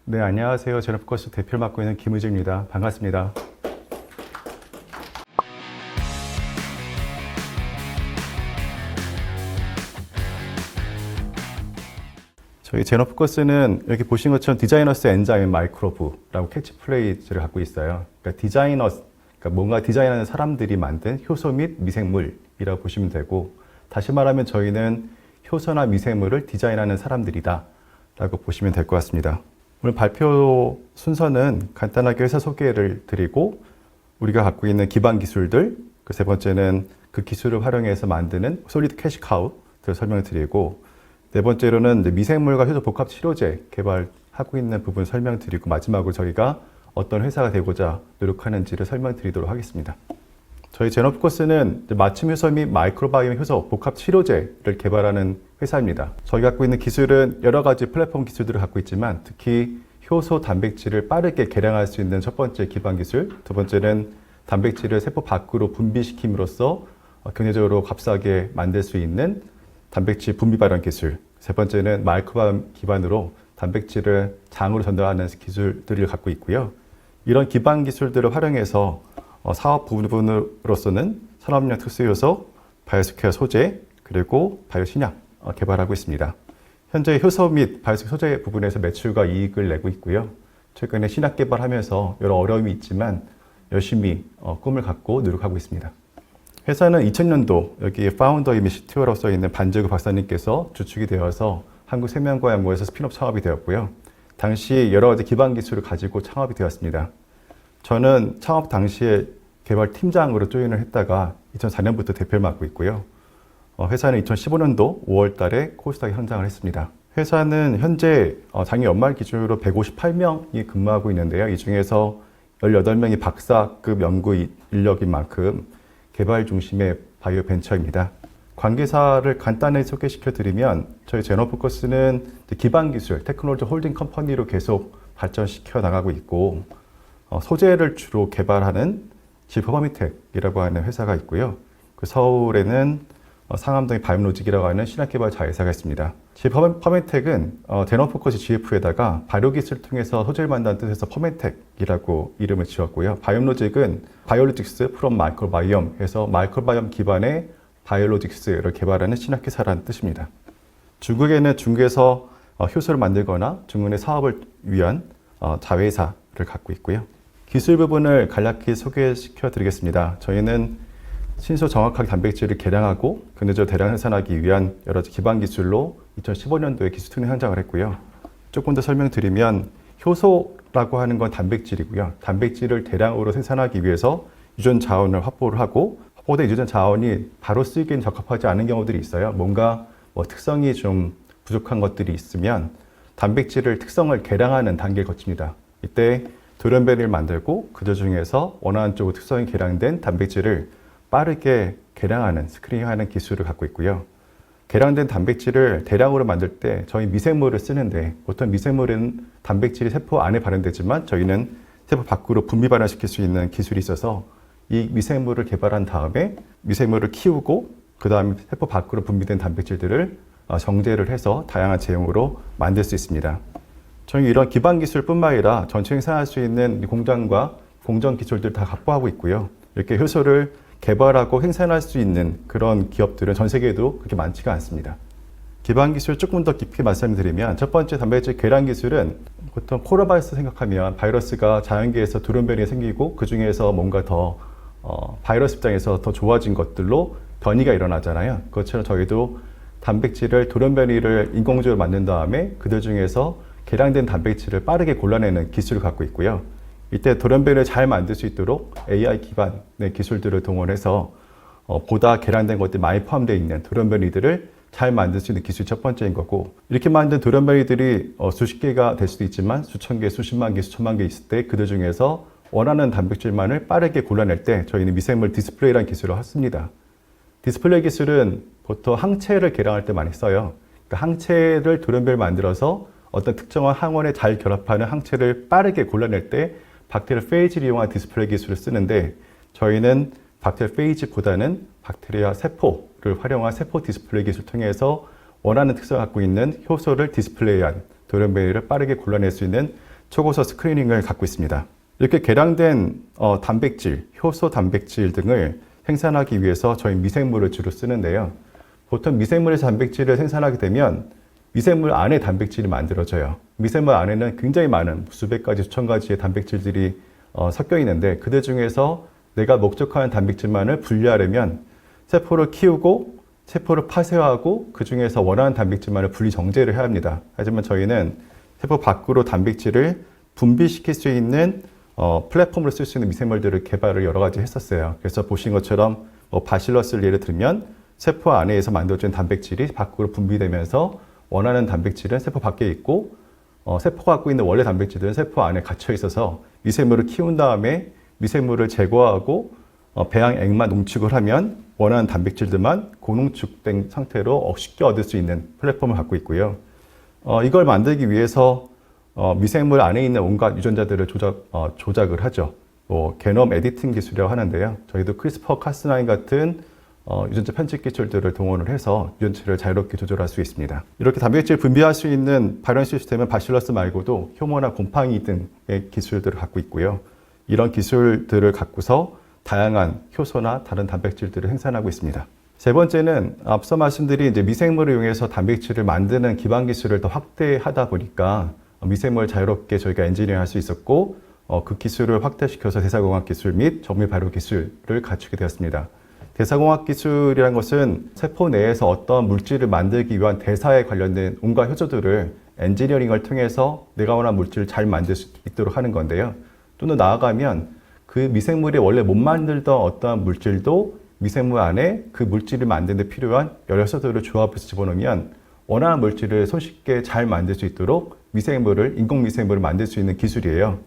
네, 안녕하세요. 제노포커스 대표를 맡고 있는 김의지입니다. 반갑습니다. 저희 제노포커스는 여기 보신 것처럼 디자이너스 엔자임 마이크로브라고 캐치프레이즈를 갖고 있어요. 그러니까 그러니까 뭔가 디자인하는 사람들이 만든 효소 및 미생물이라고 보시면 되고, 다시 말하면 저희는 효소나 미생물을 디자인하는 사람들이다 라고 보시면 될 것 같습니다. 오늘 발표 순서는 간단하게 회사 소개를 드리고, 우리가 갖고 있는 기반 기술들, 그 세 번째는 그 기술을 활용해서 만드는 솔리드 캐시 카우를 설명을 드리고, 네 번째로는 미생물과 효소 복합 치료제 개발하고 있는 부분 설명드리고, 마지막으로 저희가 어떤 회사가 되고자 노력하는지를 설명드리도록 하겠습니다. 저희 제노포커스는 맞춤 효소 및 마이크로바이옴 효소 복합 치료제를 개발하는 회사입니다. 저희가 갖고 있는 기술은 여러 가지 플랫폼 기술들을 갖고 있지만, 특히 효소 단백질을 빠르게 개량할 수 있는 첫 번째 기반 기술, 두 번째는 단백질을 세포 밖으로 분비시킴으로써 경제적으로 값싸게 만들 수 있는 단백질 분비 발현 기술, 세 번째는 마이크로바이옴 기반으로 단백질을 장으로 전달하는 기술들을 갖고 있고요. 이런 기반 기술들을 활용해서 사업 부분으로서는 산업용 특수효소, 바이오스퀘어 소재, 그리고 바이오신약 개발하고 있습니다. 현재 효소 및 바이오스퀘어 소재 부분에서 매출과 이익을 내고 있고요. 최근에 신약 개발하면서 여러 어려움이 있지만 열심히 꿈을 갖고 노력하고 있습니다. 회사는 2000년도 여기 파운더이미 CTO라고 써있는 반재구 박사님께서 주축이 되어서 한국생명과학연구원에서 스핀오프 창업이 되었고요. 당시 여러 가지 기반 기술을 가지고 창업이 되었습니다. 저는 창업 당시에 개발 팀장으로 조인을 했다가 2004년부터 대표를 맡고 있고요. 회사는 2015년도 5월 달에 코스닥에 상장을 했습니다. 회사는 현재 작년 연말 기준으로 158명이 근무하고 있는데요. 이 중에서 18명이 박사급 연구 인력인 만큼 개발 중심의 바이오 벤처입니다. 관계사를 간단히 소개시켜 드리면, 저희 제노포커스는 기반 기술, 테크놀로지 홀딩 컴퍼니로 계속 발전시켜 나가고 있고, 소재를 주로 개발하는 지퍼버미텍이라고 하는 회사가 있고요. 그 서울에는 상암동의 바이옴로직이라고 하는 신약개발 자회사가 있습니다. 지퍼버미텍은 제노포커스 GF에다가 발효기술을 통해서 소재를 만든다는 뜻에서 퍼멘텍이라고 이름을 지었고요. 바이옴로직은 바이올로직스 프롬 마이크로바이옴 해서 마이크로바이옴 기반의 바이올로직스를 개발하는 신약회사라는 뜻입니다. 중국에는 중국에서 효소를 만들거나 중국의 사업을 위한 자회사를 갖고 있고요. 기술 부분을 간략히 소개시켜 드리겠습니다. 저희는 신소 정확하게 단백질을 개량하고 근대적으로 대량 생산하기 위한 여러 가지 기반 기술로 2015년도에 기술 특례 상장을 했고요. 조금 더 설명드리면, 효소라고 하는 건 단백질이고요. 단백질을 대량으로 생산하기 위해서 유전 자원을 확보를 하고, 확보된 유전 자원이 바로 쓰기에는 적합하지 않은 경우들이 있어요. 뭔가 특성이 좀 부족한 것들이 있으면 단백질을 특성을 개량하는 단계를 거칩니다. 이때 돌연변이를 만들고 그 중에서 원하는 쪽으로 특성이 개량된 단백질을 빠르게 개량하는, 스크리닝하는 기술을 갖고 있고요. 개량된 단백질을 대량으로 만들 때 저희 미생물을 쓰는데, 보통 미생물은 단백질이 세포 안에 발현되지만 저희는 세포 밖으로 분비 발현시킬 수 있는 기술이 있어서 이 미생물을 개발한 다음에 미생물을 키우고 그 다음에 세포 밖으로 분비된 단백질들을 정제를 해서 다양한 제형으로 만들 수 있습니다. 저희 이런 기반 기술뿐만 아니라 전체 생산할 수 있는 공장과 공정 기술들 다 확보하고 있고요. 이렇게 효소를 개발하고 생산할 수 있는 그런 기업들은 전 세계에도 그렇게 많지가 않습니다. 기반 기술 조금 더 깊이 말씀드리면, 첫 번째 단백질 개량 기술은 보통 코로나바이러스 생각하면 바이러스가 자연계에서 돌연변이가 생기고 그 중에서 뭔가 더 바이러스 입장에서 더 좋아진 것들로 변이가 일어나잖아요. 그것처럼 저희도 단백질을 돌연변이를 인공적으로 만든 다음에 그들 중에서 개량된 단백질을 빠르게 골라내는 기술을 갖고 있고요. 이때 돌연변이를 잘 만들 수 있도록 AI 기반의 기술들을 동원해서 보다 개량된 것들이 많이 포함되어 있는 돌연변이들을 잘 만들 수 있는 기술이 첫 번째인 거고, 이렇게 만든 돌연변이들이 수십 개가 될 수도 있지만 수천 개, 수십만 개, 수천만 개 있을 때 그들 중에서 원하는 단백질만을 빠르게 골라낼 때 저희는 미생물 디스플레이라는 기술을 했습니다. 디스플레이 기술은 보통 항체를 개량할 때 많이 써요. 그러니까 항체를 돌연변이를 만들어서 어떤 특정한 항원에 잘 결합하는 항체를 빠르게 골라낼 때 박테리아 페이지를 이용한 디스플레이 기술을 쓰는데, 저희는 박테리아 페이지보다는 박테리아 세포를 활용한 세포 디스플레이 기술을 통해서 원하는 특성을 갖고 있는 효소를 디스플레이한 돌연변이를 빠르게 골라낼 수 있는 초고속 스크리닝을 갖고 있습니다. 이렇게 개량된 단백질, 효소 단백질 등을 생산하기 위해서 저희 미생물을 주로 쓰는데요. 보통 미생물에서 단백질을 생산하게 되면 미생물 안에 단백질이 만들어져요. 미생물 안에는 굉장히 많은 수백 가지, 수천 가지의 단백질들이 섞여 있는데 그들 중에서 내가 목적하는 단백질만을 분리하려면 세포를 키우고 세포를 파쇄하고 그 중에서 원하는 단백질만을 분리 정제를 해야 합니다. 하지만 저희는 세포 밖으로 단백질을 분비시킬 수 있는 플랫폼으로 쓸 수 있는 미생물들을 개발을 여러 가지 했었어요. 그래서 보신 것처럼 바실러스를 예를 들면 세포 안에서 만들어진 단백질이 밖으로 분비되면서 원하는 단백질은 세포 밖에 있고 세포가 갖고 있는 원래 단백질들은 세포 안에 갇혀 있어서 미생물을 키운 다음에 미생물을 제거하고 배양액만 농축을 하면 원하는 단백질들만 고농축된 상태로 쉽게 얻을 수 있는 플랫폼을 갖고 있고요. 이걸 만들기 위해서 미생물 안에 있는 온갖 유전자들을 조작을 하죠. 게놈 에디팅 기술이라고 하는데요. 저희도 크리스퍼 카스9 같은 유전자 편집 기술들을 동원을 해서 유전체를 자유롭게 조절할 수 있습니다. 이렇게 단백질을 분비할 수 있는 발현 시스템은 바실러스 말고도 효모나 곰팡이 등의 기술들을 갖고 있고요. 이런 기술들을 갖고서 다양한 효소나 다른 단백질들을 생산하고 있습니다. 세 번째는 앞서 말씀드린 이제 미생물을 이용해서 단백질을 만드는 기반 기술을 더 확대하다 보니까 미생물을 자유롭게 저희가 엔지니어할 수 있었고 그 기술을 확대시켜서 대사공학 기술 및 정밀 발효 기술을 갖추게 되었습니다. 대사공학 기술이라는 것은 세포 내에서 어떤 물질을 만들기 위한 대사에 관련된 온갖 효소들을 엔지니어링을 통해서 내가 원하는 물질을 잘 만들 수 있도록 하는 건데요. 또는 나아가면 그 미생물이 원래 못 만들던 어떠한 물질도 미생물 안에 그 물질을 만드는 데 필요한 여러 효소들을 조합해서 집어넣으면 원하는 물질을 손쉽게 잘 만들 수 있도록 인공 미생물을 만들 수 있는 기술이에요.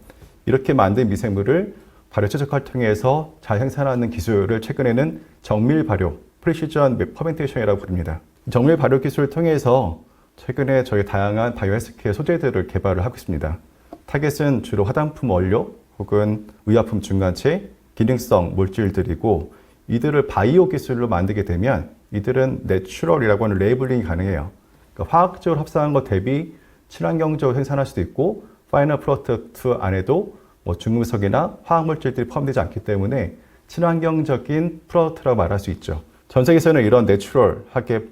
이렇게 만든 미생물을 발효 최적화를 통해서 잘 생산하는 기술을 최근에는 정밀 발효, 프리시전 퍼멘테이션이라고 부릅니다. 정밀 발효 기술을 통해서 최근에 저희 다양한 바이오 헬스케어 소재들을 개발을 하고 있습니다. 타겟은 주로 화장품 원료 혹은 의약품 중간체, 기능성 물질들이고 이들을 바이오 기술로 만들게 되면 이들은 내추럴이라고 하는 레이블링이 가능해요. 그러니까 화학적으로 합성한 것 대비 친환경적으로 생산할 수도 있고 파이널 프로덕트 안에도 중금속이나 화학물질들이 포함되지 않기 때문에 친환경적인 프로덕트라고 말할 수 있죠. 전 세계에서는 이런 내추럴하게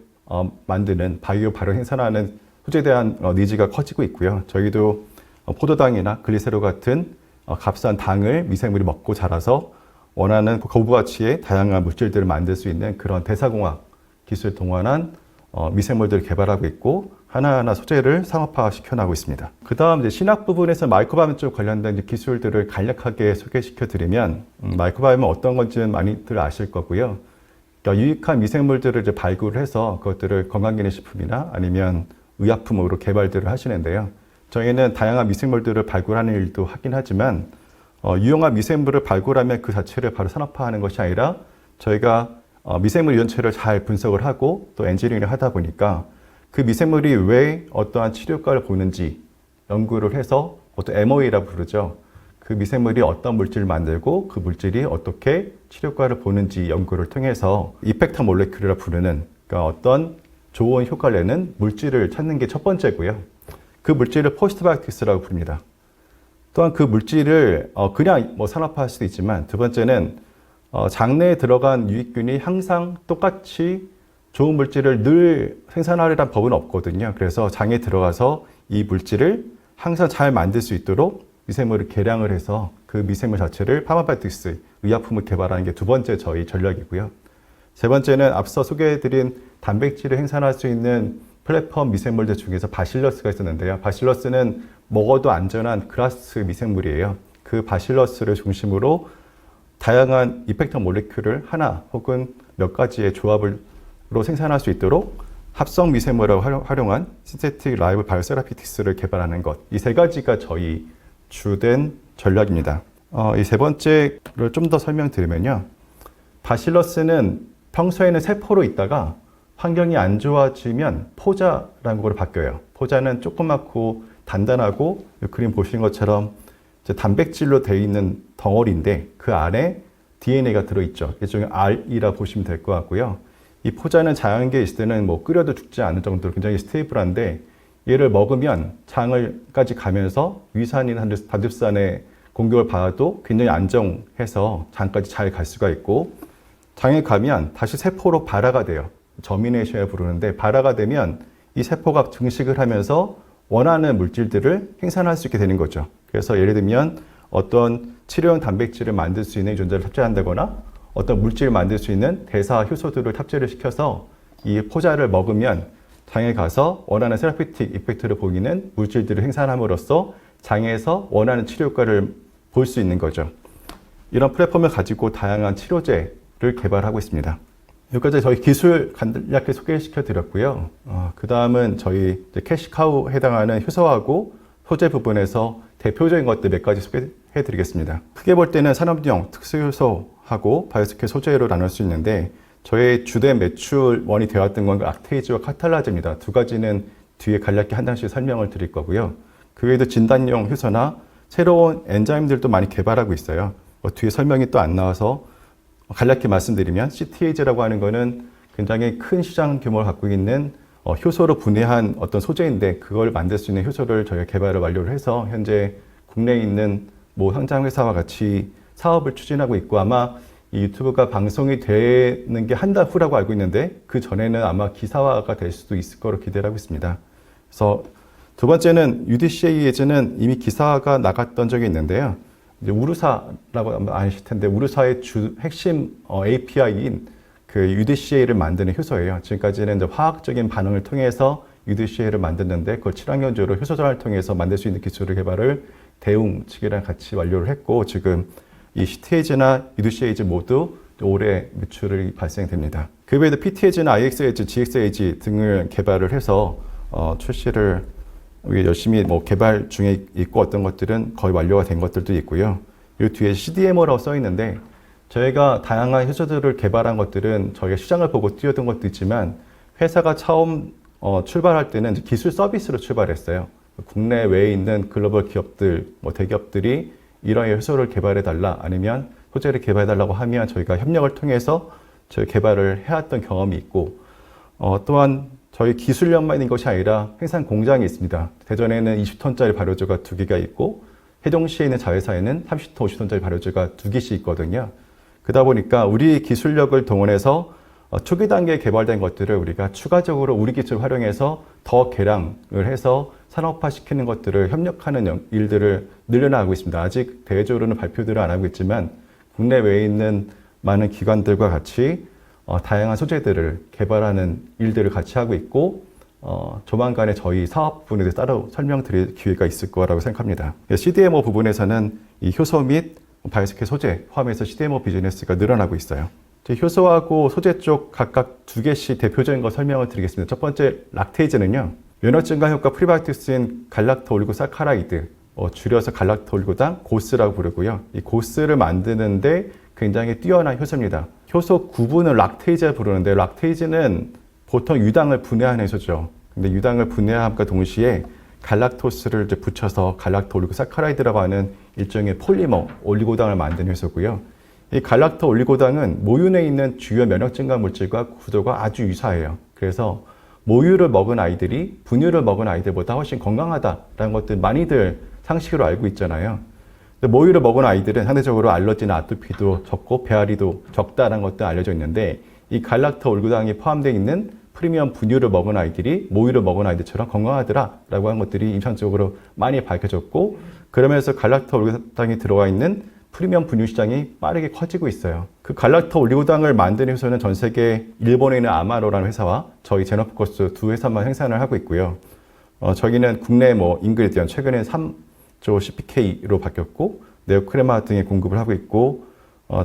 만드는 바이오 발효 생산하는 소재에 대한 니즈가 커지고 있고요. 저희도 포도당이나 글리세롤 같은 값싼 당을 미생물이 먹고 자라서 원하는 고부가치의 다양한 물질들을 만들 수 있는 그런 대사공학 기술 동원한 미생물들을 개발하고 있고 하나하나 소재를 상업화 시켜나가고 있습니다. 그 다음 이제 신학 부분에서 마이크로바이옴 쪽 관련된 기술들을 간략하게 소개시켜 드리면 마이크로바이옴은 어떤 건지는 많이들 아실 거고요. 그러니까 유익한 미생물들을 이제 발굴해서 그것들을 건강기능식품이나 아니면 의약품으로 개발들을 하시는데요. 저희는 다양한 미생물들을 발굴하는 일도 하긴 하지만 유용한 미생물을 발굴하면 그 자체를 바로 산업화하는 것이 아니라 저희가 미생물 유전체를 잘 분석을 하고 또 엔지니어링을 하다 보니까 그 미생물이 왜 어떠한 치료 효과를 보는지 연구를 해서 보통 MOA라고 부르죠. 그 미생물이 어떤 물질을 만들고 그 물질이 어떻게 치료 효과를 보는지 연구를 통해서 이펙터 몰레큘이라고 부르는 그러니까 어떤 좋은 효과를 내는 물질을 찾는 게 첫 번째고요. 그 물질을 포스트바이오틱스라고 부릅니다. 또한 그 물질을 그냥 산업화할 수도 있지만 두 번째는 장내에 들어간 유익균이 항상 똑같이 좋은 물질을 늘 생산하려는 법은 없거든요. 그래서 장에 들어가서 이 물질을 항상 잘 만들 수 있도록 미생물을 개량을 해서 그 미생물 자체를 파마바이오틱스, 의약품을 개발하는 게 두 번째 저희 전략이고요. 세 번째는 앞서 소개해드린 단백질을 생산할 수 있는 플랫폼 미생물들 중에서 바실러스가 있었는데요. 바실러스는 먹어도 안전한 그라스 미생물이에요. 그 바실러스를 중심으로 다양한 이펙터 몰레큘을 하나 혹은 몇 가지의 조합으로 생산할 수 있도록 합성 미생물을 활용한 신세틱 라이브 바이오세라피틱스를 개발하는 것. 이 세 가지가 저희 주된 전략입니다. 이 세 번째를 좀 더 설명드리면요. 바실러스는 평소에는 세포로 있다가 환경이 안 좋아지면 포자라는 걸로 바뀌어요. 포자는 조그맣고 단단하고 그림 보시는 것처럼 이제 단백질로 되어 있는 덩어리인데 그 안에 DNA가 들어있죠. 일종의 R이라 보시면 될 것 같고요. 이 포자는 자연계에 있을 때는 끓여도 죽지 않을 정도로 굉장히 스테이블한데 얘를 먹으면 장을까지 가면서 위산이나 다립산의 공격을 받아도 굉장히 안정해서 장까지 잘 갈 수가 있고, 장에 가면 다시 세포로 발화가 돼요. 저미네이션을 부르는데, 발화가 되면 이 세포가 증식을 하면서 원하는 물질들을 생산할 수 있게 되는 거죠. 그래서 예를 들면 어떤 치료용 단백질을 만들 수 있는 유전자를 탑재한다거나 어떤 물질을 만들 수 있는 대사 효소들을 탑재를 시켜서 이 포자를 먹으면 장에 가서 원하는 세라피틱 이펙트를 보이는 물질들을 생산함으로써 장에서 원하는 치료 효과를 볼 수 있는 거죠. 이런 플랫폼을 가지고 다양한 치료제를 개발하고 있습니다. 여기까지 저희 기술 간략하게 소개시켜 드렸고요. 그 다음은 저희 캐시카우에 해당하는 효소하고 소재 부분에서 대표적인 것들 몇 가지 소개해 드리겠습니다. 크게 볼 때는 산업용 특수효소하고 바이오스케 소재로 나눌 수 있는데, 저의 주된 매출원이 되었던 건 락테이즈와 카탈라제입니다. 두 가지는 뒤에 간략히 한 장씩 설명을 드릴 거고요. 그 외에도 진단용 효소나 새로운 엔자임들도 많이 개발하고 있어요. 뒤에 설명이 또 안 나와서 간략히 말씀드리면, CTAG라고 하는 거는 굉장히 큰 시장 규모를 갖고 있는 효소로 분해한 어떤 소재인데, 그걸 만들 수 있는 효소를 저희가 개발을 완료를 해서 현재 국내에 있는 모 상장 회사와 같이 사업을 추진하고 있고, 아마 이 유튜브가 방송이 되는 게 한 달 후라고 알고 있는데, 그 전에는 아마 기사화가 될 수도 있을 거로 기대를 하고 있습니다. 그래서 두 번째는 UDCA에는 이미 기사가 나갔던 적이 있는데요. 이제 우르사라고 아마 아실 텐데, 우르사의 핵심 API인 그 UDCA를 만드는 효소예요. 지금까지는 이제 화학적인 반응을 통해서 UDCA를 만드는데, 그걸 친환경적으로 효소 전환을 통해서 만들 수 있는 기술을 개발을 대웅 측이랑 같이 완료를 했고, 지금 이 CTAG나 UDCAG 모두 올해 매출이 발생됩니다. 그 외에도 PTAG나 IXAG, GXAG 등을 개발을 해서 출시를 열심히 개발 중에 있고, 어떤 것들은 거의 완료가 된 것들도 있고요. 이 뒤에 CDMO라고 써 있는데, 저희가 다양한 효소들을 개발한 것들은 저희가 시장을 보고 뛰어든 것도 있지만, 회사가 처음 출발할 때는 기술 서비스로 출발했어요. 국내외에 있는 글로벌 기업들, 대기업들이 이러한 효소를 개발해달라, 아니면 소재를 개발해달라고 하면 저희가 협력을 통해서 저희 개발을 해왔던 경험이 있고, 또한 저희 기술력만 있는 것이 아니라 생산 공장이 있습니다. 대전에는 20톤짜리 발효조가 2개가 있고, 세종시에 있는 자회사에는 30톤, 50톤짜리 발효조가 2개씩 있거든요. 그러다 보니까 우리 기술력을 동원해서 초기 단계에 개발된 것들을 우리가 추가적으로 우리 기술을 활용해서 더 개량을 해서 산업화시키는 것들을 협력하는 일들을 늘려나가고 있습니다. 아직 대외적으로는 발표들을 안 하고 있지만, 국내외에 있는 많은 기관들과 같이 다양한 소재들을 개발하는 일들을 같이 하고 있고, 조만간에 저희 사업 부분에 대해서 따로 설명드릴 기회가 있을 거라고 생각합니다. CDMO 부분에서는 이 효소 및 바이오스케 소재 포함해서 CDMO 비즈니스가 늘어나고 있어요. 효소하고 소재 쪽 각각 2개씩 대표적인 거 설명을 드리겠습니다. 첫 번째, 락테이즈는요, 면역 증가 효과 프리바이오틱스인 갈락토 올리고사카라이드, 줄여서 갈락토 올리고당, 고스라고 부르고요. 이 고스를 만드는데 굉장히 뛰어난 효소입니다. 효소 구분을 락테이즈라 부르는데, 락테이즈는 보통 유당을 분해하는 효소죠. 근데 유당을 분해함과 동시에 갈락토스를 이제 붙여서 갈락토 올리고사카라이드라고 하는 일종의 폴리머 올리고당을 만드는 효소고요. 이 갈락토 올리고당은 모윤에 있는 주요 면역 증가 물질과 구조가 아주 유사해요. 그래서 모유를 먹은 아이들이 분유를 먹은 아이들보다 훨씬 건강하다라는 것들 많이들 상식으로 알고 있잖아요. 모유를 먹은 아이들은 상대적으로 알러지나 아토피도 적고 배앓이도 적다라는 것도 알려져 있는데, 이 갈락토 올리고당이 포함되어 있는 프리미엄 분유를 먹은 아이들이 모유를 먹은 아이들처럼 건강하더라라고 하는 것들이 임상적으로 많이 밝혀졌고, 그러면서 갈락토 올리고당이 들어가 있는 프리미엄 분유 시장이 빠르게 커지고 있어요. 그 갈락토 올리고당을 만드는 회사는 전 세계 일본에 있는 아마로라는 회사와 저희 제너포커스 2회사만 생산을 하고 있고요. 저기는 국내 인그리디언 최근에 3조 CPK로 바뀌었고, 네오크레마 등에 공급을 하고 있고,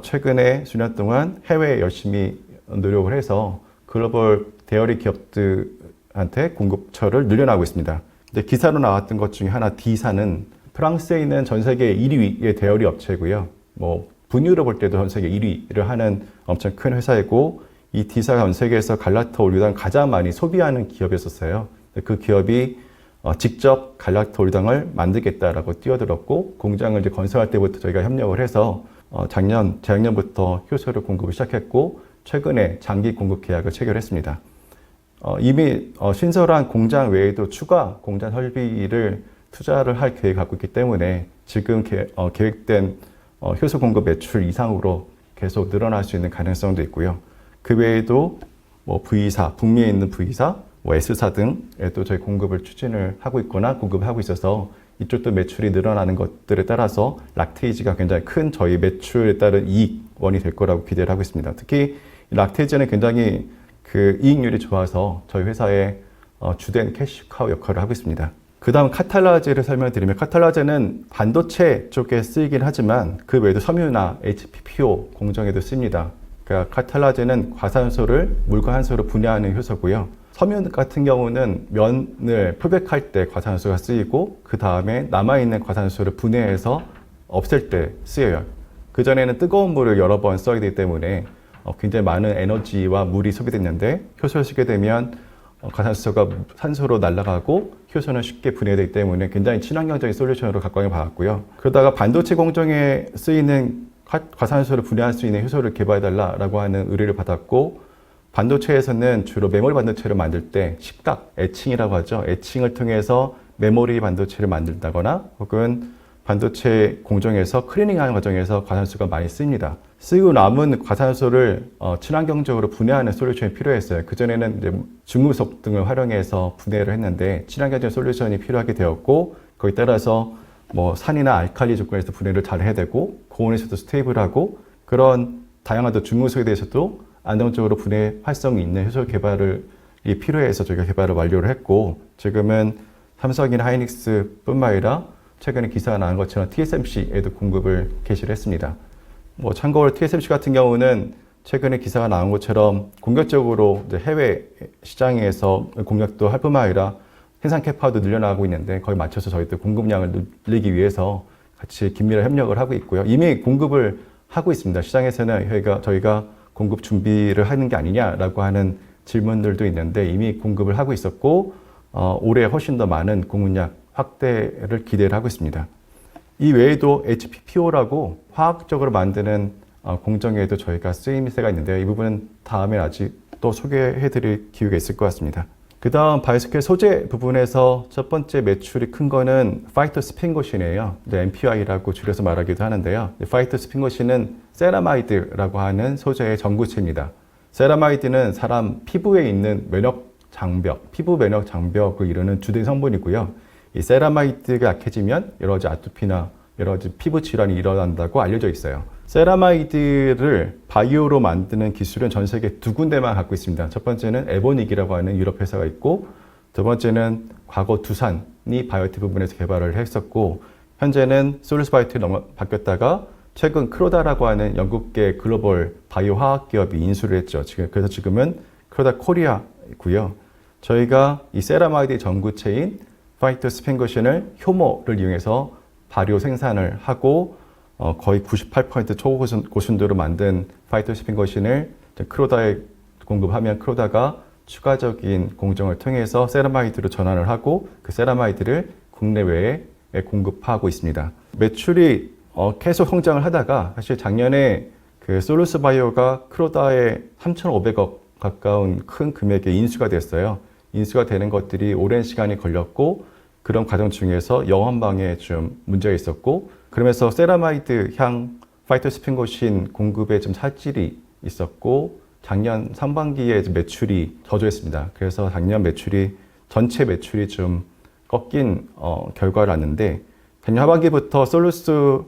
최근에 수년 동안 해외에 열심히 노력을 해서 글로벌 대여리 기업들한테 공급처를 늘려나가고 있습니다. 근데 기사로 나왔던 것 중에 하나, D사는 프랑스에 있는 전 세계 1위의 대여리 업체고요. 분유로 볼 때도 전 세계 1위를 하는 엄청 큰 회사이고, 이 D사가 전 세계에서 갈락토 올리고당 가장 많이 소비하는 기업이었어요. 그 기업이 직접 갈락토 올리고당을 만들겠다라고 뛰어들었고, 공장을 이제 건설할 때부터 저희가 협력을 해서 재작년부터 효소를 공급을 시작했고, 최근에 장기 공급 계약을 체결했습니다. 이미 신설한 공장 외에도 추가 공장 설비를 투자를 할 계획을 갖고 있기 때문에 지금 계획된 효소 공급 매출 이상으로 계속 늘어날 수 있는 가능성도 있고요. 그 외에도 뭐 V사, 북미에 있는 V사, 뭐 S사 등에도 저희 공급을 추진을 하고 있거나 공급을 하고 있어서 이쪽도 매출이 늘어나는 것들에 따라서 락테이지가 굉장히 큰 저희 매출에 따른 이익원이 될 거라고 기대를 하고 있습니다. 특히 락테이지는 굉장히 그 이익률이 좋아서 저희 회사의 주된 캐시카우 역할을 하고 있습니다. 그 다음 카탈라제를 설명드리면 카탈라제는 반도체 쪽에 쓰이긴 하지만 그 외에도 섬유나 HPPO 공정에도 씁니다. 그러니까 카탈라제는 과산소를 물과산소로 분해하는 효소고요. 섬유 같은 경우는 면을 표백할 때 과산소가 쓰이고 그 다음에 남아있는 과산소를 분해해서 없앨 때 쓰여요. 그전에는 뜨거운 물을 여러 번 써야 되기 때문에 굉장히 많은 에너지와 물이 소비됐는데 효소를 쓰게 되면 과산소가 산소로 날아가고 효소는 쉽게 분해되기 때문에 굉장히 친환경적인 솔루션으로 각광을 받았고요. 그러다가 반도체 공정에 쓰이는 과산소를 분해할 수 있는 효소를 개발해달라고 하는 의뢰를 받았고 반도체에서는 주로 메모리 반도체를 만들 때 식각, 애칭이라고 하죠. 애칭을 통해서 메모리 반도체를 만든다거나 혹은 반도체 공정에서 클리닝하는 과정에서 과산소가 많이 쓰입니다. 쓰이고 남은 과산소를 친환경적으로 분해하는 솔루션이 필요했어요. 그전에는 이제 중금속 등을 활용해서 분해를 했는데 친환경적인 솔루션이 필요하게 되었고 거기에 따라서 뭐 산이나 알칼리 조건에서 분해를 잘 해야 되고 고온에서도 스테이블하고 그런 다양한 중금속에 대해서도 안정적으로 분해 활성이 있는 효소 개발이 필요해서 저희가 개발을 완료를 했고 지금은 삼성이나 하이닉스뿐만 아니라 최근에 기사가 나온 것처럼 TSMC에도 공급을 개시를 했습니다. 뭐 참고로 TSMC 같은 경우는 최근에 기사가 나온 것처럼 공격적으로 이제 해외 시장에서 공략도 할 뿐만 아니라 생산 캐파도 늘려나가고 있는데 거기에 맞춰서 저희도 공급량을 늘리기 위해서 같이 긴밀한 협력을 하고 있고요. 이미 공급을 하고 있습니다. 시장에서는 저희가 공급 준비를 하는 게 아니냐라고 하는 질문들도 있는데 이미 공급을 하고 있었고 올해 훨씬 더 많은 공급량 확대를 기대를 하고 있습니다. 이 외에도 HPPO라고 화학적으로 만드는 공정에도 저희가 쓰임새가 있는데요. 이 부분은 다음에 아직 또 소개해드릴 기회가 있을 것 같습니다. 그 다음 바이오스퀘어 소재 부분에서 첫 번째 매출이 큰 거는 파이토스핑고신이에요. MPI라고 줄여서 말하기도 하는데요. 파이토스핑고신은 세라마이드라고 하는 소재의 전구체입니다. 세라마이드는 사람 피부에 있는 면역 장벽, 피부 면역 장벽을 이루는 주된 성분이고요. 이 세라마이드가 약해지면 여러 가지 아토피나 여러 가지 피부 질환이 일어난다고 알려져 있어요. 세라마이드를 바이오로 만드는 기술은 전 세계 두 군데만 갖고 있습니다. 첫 번째는 에보닉이라고 하는 유럽 회사가 있고 두 번째는 과거 두산이 바이오틱 부분에서 개발을 했었고 현재는 솔루스바이오틱으로 바뀌었다가 최근 크로다라고 하는 영국계 글로벌 바이오 화학 기업이 인수를 했죠. 그래서 지금은 크로다 코리아이고요. 저희가 이 세라마이드 전구체인 파이토스핑고신을 효모를 이용해서 발효 생산을 하고 거의 98% 초고순도로 만든 파이토스핑고신을 크로다에 공급하면 크로다가 추가적인 공정을 통해서 세라마이드로 전환을 하고 그 세라마이드를 국내외에 공급하고 있습니다. 매출이 계속 성장을 하다가 사실 작년에 그 솔루스바이오가 크로다에 3,500억 가까운 큰 금액의 인수가 됐어요. 인수가 되는 것들이 오랜 시간이 걸렸고 그런 과정 중에서 영업망에 좀 문제가 있었고 그러면서 세라마이드 향 파이토스핑고신 공급에 좀 차질이 있었고 작년 상반기에 매출이 저조했습니다. 그래서 작년 전체 매출이 좀 꺾인 결과를 낳는데 작년 하반기부터 솔루스를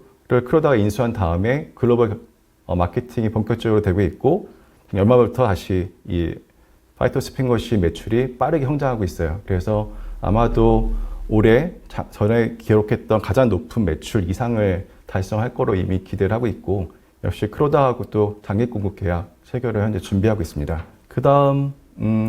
크로다가 인수한 다음에 글로벌 마케팅이 본격적으로 되고 있고 연말부터 다시 이 파이토스핑고신 매출이 빠르게 성장하고 있어요. 그래서 아마도 올해 전에 기록했던 가장 높은 매출 이상을 달성할 거로 이미 기대를 하고 있고 역시 크로다하고 또 장기 공급 계약 체결을 현재 준비하고 있습니다. 그 다음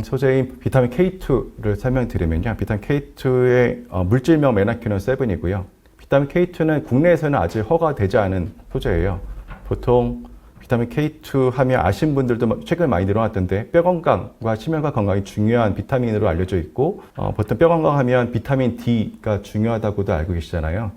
소재인 비타민 K2를 설명드리면요. 비타민 K2의 물질명 메나큐론 7이고요. 비타민 K2는 국내에서는 아직 허가되지 않은 소재예요. 보통 비타민 K2 하면 아시는 분들도 최근 많이 늘어났던데 뼈 건강과 심혈관 건강이 중요한 비타민으로 알려져 있고 보통 뼈 건강하면 비타민 D가 중요하다고도 알고 계시잖아요.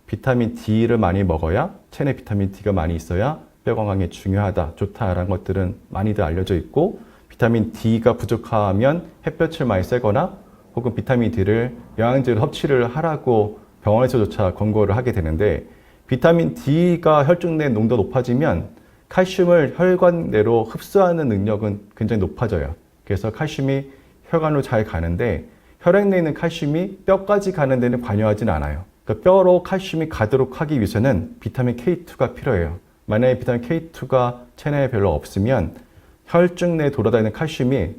비타민 D를 많이 먹어야 체내 비타민 D가 많이 있어야 뼈 건강에 중요하다, 좋다라는 것들은 많이들 알려져 있고 비타민 D가 부족하면 햇볕을 많이 쐬거나 혹은 비타민 D를 영양제로 섭취를 하라고 병원에서조차 권고를 하게 되는데 비타민 D가 혈중 내 농도 높아지면 칼슘을 혈관 내로 흡수하는 능력은 굉장히 높아져요. 그래서 칼슘이 혈관으로 잘 가는데 혈액 내에 있는 칼슘이 뼈까지 가는 데는 관여하진 않아요. 그러니까 뼈로 칼슘이 가도록 하기 위해서는 비타민 K2가 필요해요. 만약에 비타민 K2가 체내에 별로 없으면 혈중 내에 돌아다니는 칼슘이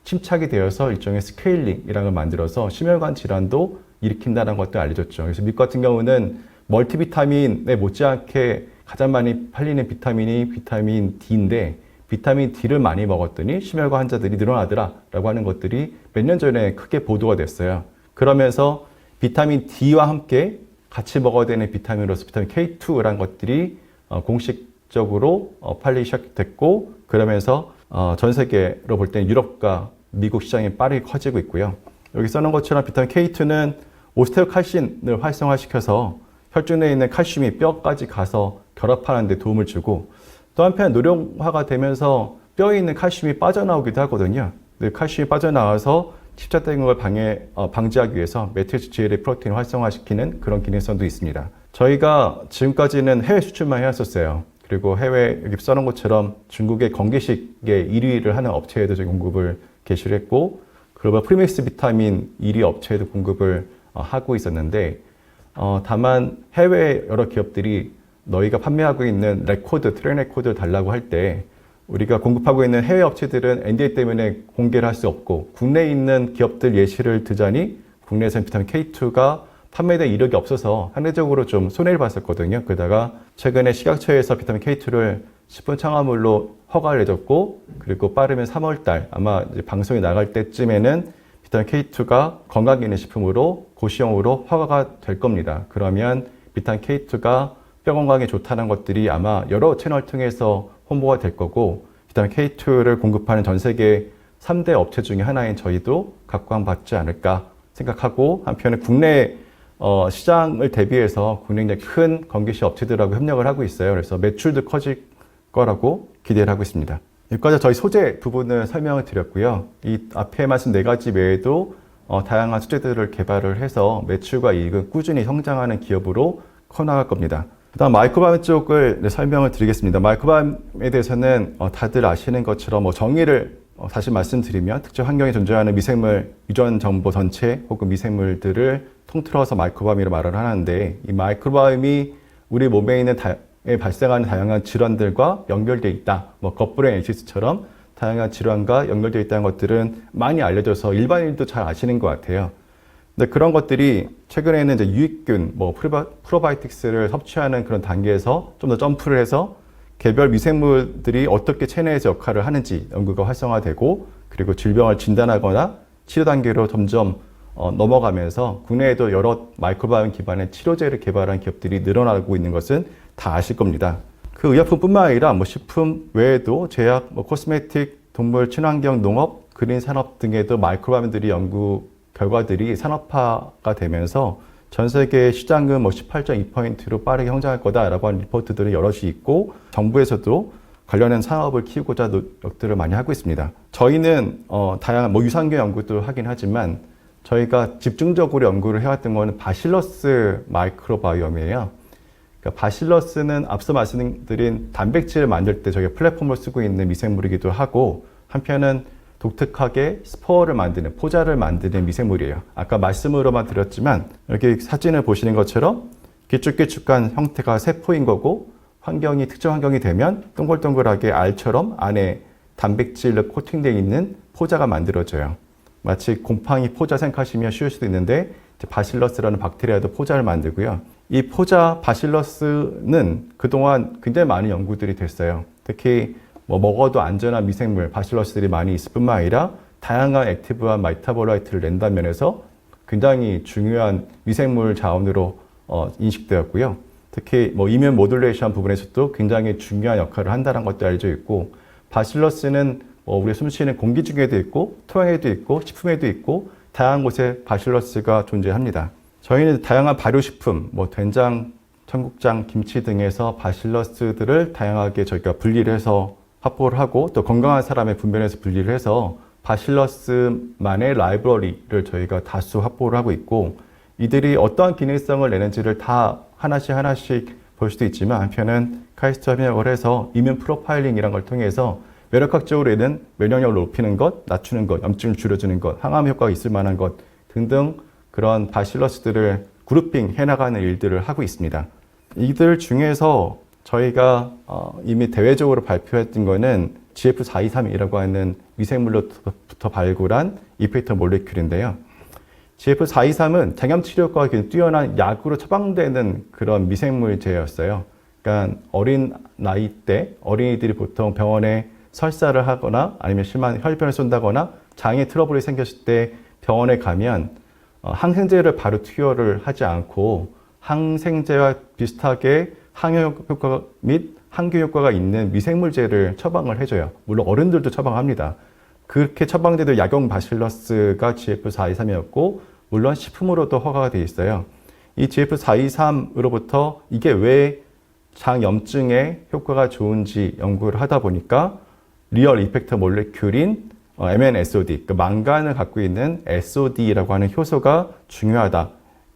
침착이 되어서 일종의 스케일링이라는 걸 만들어서 심혈관 질환도 일으킨다는 것도 알려졌죠. 그래서 미국 같은 경우는 멀티비타민에 못지않게 가장 많이 팔리는 비타민이 비타민 D인데 비타민 D를 많이 먹었더니 심혈관 환자들이 늘어나더라라고 하는 것들이 몇 년 전에 크게 보도가 됐어요. 그러면서 비타민 D와 함께 같이 먹어야 되는 비타민으로서 비타민 K2라는 것들이 공식적으로 팔리기 시작됐고 그러면서 전 세계로 볼 때는 유럽과 미국 시장이 빠르게 커지고 있고요. 여기 써놓은 것처럼 비타민 K2는 오스테오칼신을 활성화시켜서 혈중 내에 있는 칼슘이 뼈까지 가서 결합하는 데 도움을 주고 또 한편 노령화가 되면서 뼈에 있는 칼슘이 빠져나오기도 하거든요. 칼슘이 빠져나와서 십자되는 걸 방지하기 위해서 메티오스GLA 프로테인을 활성화시키는 그런 기능성도 있습니다. 저희가 지금까지는 해외 수출만 해왔었어요. 그리고 해외 여기 써놓은 것처럼 중국의 건기식의 1위를 하는 업체에도 저희 공급을 개시를 했고 글로벌 프리믹스 비타민 1위 업체에도 공급을 하고 있었는데 다만 해외 여러 기업들이 너희가 판매하고 있는 레코드, 트랙 레코드를 달라고 할 때 우리가 공급하고 있는 해외 업체들은 NDA 때문에 공개를 할 수 없고 국내에 있는 기업들 예시를 들자니 국내에서는 비타민 K2가 판매된 이력이 없어서 상대적으로 좀 손해를 봤었거든요. 그러다가 최근에 식약처에서 비타민 K2를 식품 창화물로 허가를 내줬고 그리고 빠르면 3월달 아마 이제 방송이 나갈 때쯤에는 비타민 K2가 건강기능식품으로 고시용으로 허가가 될 겁니다. 그러면 비타민 K2가 뼈 건강에 좋다는 것들이 아마 여러 채널 통해서 홍보가 될 거고 비타민 K2를 공급하는 전 세계 3대 업체 중에 하나인 저희도 각광받지 않을까 생각하고 한편에 국내 시장을 대비해서 굉장히 큰 건기시 업체들하고 협력을 하고 있어요. 그래서 매출도 커질 거라고 기대를 하고 있습니다. 여기까지 저희 소재 부분을 설명을 드렸고요. 이 앞에 말씀 4가지 외에도 다양한 소재들을 개발을 해서 매출과 이익은 꾸준히 성장하는 기업으로 커나갈 겁니다. 그다음 마이크로바이옴 쪽을 설명을 드리겠습니다. 마이크로바이옴에 대해서는 다들 아시는 것처럼 정의를 다시 말씀드리면 특정 환경에 존재하는 미생물 유전 정보 전체 혹은 미생물들을 통틀어서 마이크로바이옴이라고 말을 하는데 이 마이크로바이옴이 우리 몸에 있는 발생하는 다양한 질환들과 연결되어 있다. 겉브레인 에이시스처럼 다양한 질환과 연결되어 있다는 것들은 많이 알려져서 일반인도 잘 아시는 것 같아요. 근데 그런 것들이 최근에는 이제 유익균, 프로바이오틱스를 섭취하는 그런 단계에서 좀 더 점프를 해서 개별 미생물들이 어떻게 체내에서 역할을 하는지 연구가 활성화되고 그리고 질병을 진단하거나 치료 단계로 점점 넘어가면서 국내에도 여러 마이크로바이옴 기반의 치료제를 개발한 기업들이 늘어나고 있는 것은 다 아실 겁니다. 그 의약품뿐만 아니라 식품 외에도 제약, 코스메틱, 동물 친환경 농업, 그린 산업 등에도 마이크로바이옴들이 연구 결과들이 산업화가 되면서 전 세계 시장은 18.2%로 빠르게 성장할 거다라고 하는 리포트들이 여럿이 있고 정부에서도 관련된 산업을 키우고자 노력들을 많이 하고 있습니다. 저희는 다양한 유산균 연구도 하긴 하지만 저희가 집중적으로 연구를 해왔던 거는 바실러스 마이크로바이옴이에요. 그러니까 바실러스는 앞서 말씀드린 단백질을 만들 때 저희가 플랫폼을 쓰고 있는 미생물이기도 하고 한편은 독특하게 스포어를 만드는, 포자를 만드는 미생물이에요. 아까 말씀으로만 드렸지만 여기 사진을 보시는 것처럼 길쭉길쭉한 형태가 세포인 거고 환경이 특정 환경이 되면 동글동글하게 알처럼 안에 단백질로 코팅되어 있는 포자가 만들어져요. 마치 곰팡이 포자 생각하시면 쉬울 수도 있는데 바실러스라는 박테리아도 포자를 만들고요. 이 포자 바실러스는 그동안 굉장히 많은 연구들이 됐어요. 특히 먹어도 안전한 미생물, 바실러스들이 많이 있을 뿐만 아니라 다양한 액티브한 메타볼라이트를 낸다는 면에서 굉장히 중요한 미생물 자원으로 인식되었고요. 특히 이뮨 모듈레이션 부분에서도 굉장히 중요한 역할을 한다는 것도 알려져 있고 바실러스는 우리 숨쉬는 공기 중에도 있고 토양에도 있고 식품에도 있고 다양한 곳에 바실러스가 존재합니다. 저희는 다양한 발효식품, 된장, 청국장, 김치 등에서 바실러스들을 다양하게 저희가 분리를 해서 확보를 하고 또 건강한 사람의 분변에서 분리를 해서 바실러스만의 라이브러리를 저희가 다수 확보를 하고 있고 이들이 어떠한 기능성을 내는지를 다 하나씩 볼 수도 있지만 한편은 카이스트 협력을 해서 이뮨 프로파일링이라는 걸 통해서 면역학적으로는 면역력을 높이는 것, 낮추는 것, 염증을 줄여주는 것, 항암 효과가 있을 만한 것 등등 그런 바실러스들을 그룹핑 해나가는 일들을 하고 있습니다. 이들 중에서 저희가 이미 대외적으로 발표했던 거는 GF423이라고 하는 미생물로부터 발굴한 이펙터 몰레큘인데요. GF423은 장염 치료 효과가 뛰어난 약으로 처방되는 그런 미생물제였어요. 그러니까 어린 나이 때 어린이들이 보통 병원에 설사를 하거나 아니면 심한 혈변을 쏜다거나 장에 트러블이 생겼을 때 병원에 가면 항생제를 바로 투여를 하지 않고 항생제와 비슷하게 항염 효과 및 항균 효과가 있는 미생물제를 처방을 해줘요. 물론 어른들도 처방합니다. 그렇게 처방돼도 약용 바실러스가 GF423이었고 물론 식품으로도 허가가 되어 있어요. 이 GF423으로부터 이게 왜 장염증에 효과가 좋은지 연구를 하다 보니까 리얼 이펙터 몰레큘인 MNSOD, 그러니까 망간을 갖고 있는 SOD라고 하는 효소가 중요하다.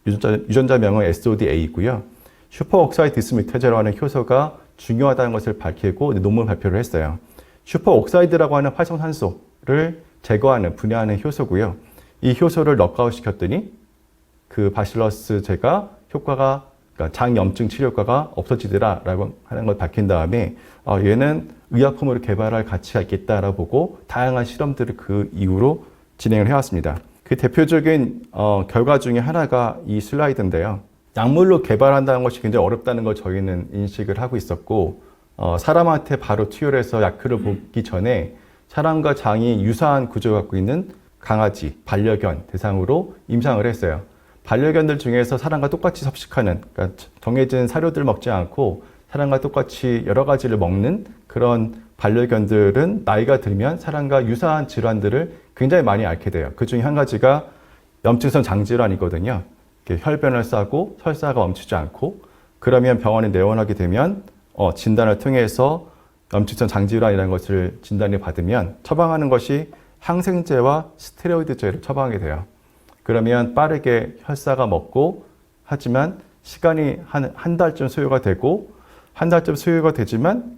유전자명은 SODA이고요. 슈퍼옥사이드 디스뮤테이즈라고 하는 효소가 중요하다는 것을 밝히고 논문 발표를 했어요. 슈퍼옥사이드라고 하는 활성산소를 제거하는, 분해하는 효소고요. 이 효소를 넉아웃 시켰더니 그 바실러스제가 효과가, 그러니까 장염증 치료 효과가 없어지더라라고 하는 걸 밝힌 다음에 얘는 의약품으로 개발할 가치가 있겠다라고 보고 다양한 실험들을 그 이후로 진행을 해왔습니다. 그 대표적인 결과 중에 하나가 이 슬라이드인데요. 약물로 개발한다는 것이 굉장히 어렵다는 걸 저희는 인식을 하고 있었고 사람한테 바로 투여를 해서 약효를 보기 전에 사람과 장이 유사한 구조를 갖고 있는 강아지, 반려견 대상으로 임상을 했어요. 반려견들 중에서 사람과 똑같이 섭식하는, 그러니까 정해진 사료들을 먹지 않고 사람과 똑같이 여러 가지를 먹는 그런 반려견들은 나이가 들면 사람과 유사한 질환들을 굉장히 많이 앓게 돼요. 그 중에 한 가지가 염증성 장질환이거든요. 혈변을 싸고 설사가 멈추지 않고 그러면 병원에 내원하게 되면 진단을 통해서 염증성 장질환이라는 것을 진단을 받으면 처방하는 것이 항생제와 스테로이드제를 처방하게 돼요. 그러면 빠르게 혈사가 먹고 하지만 시간이 한 달쯤 소요가 되고 한 달쯤 소요가 되지만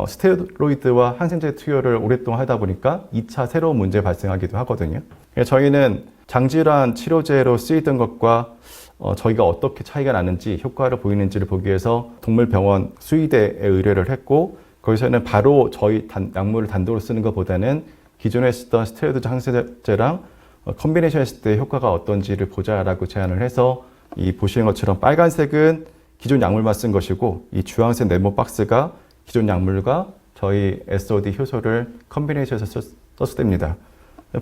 스테로이드와 항생제 투여를 오랫동안 하다 보니까 2차 새로운 문제 발생하기도 하거든요. 저희는 장질환 치료제로 쓰이던 것과 저희가 어떻게 차이가 나는지 효과를 보이는지를 보기 위해서 동물병원 수의대에 의뢰를 했고 거기서는 바로 저희 약물을 단독으로 쓰는 것보다는 기존에 쓰던 스테로이드 항생제랑 컴비네이션 했을 때 효과가 어떤지를 보자라고 제안을 해서 이 보시는 것처럼 빨간색은 기존 약물만 쓴 것이고 이 주황색 네모 박스가 기존 약물과 저희 SOD 효소를 컴비네이션해서 썼을 때입니다.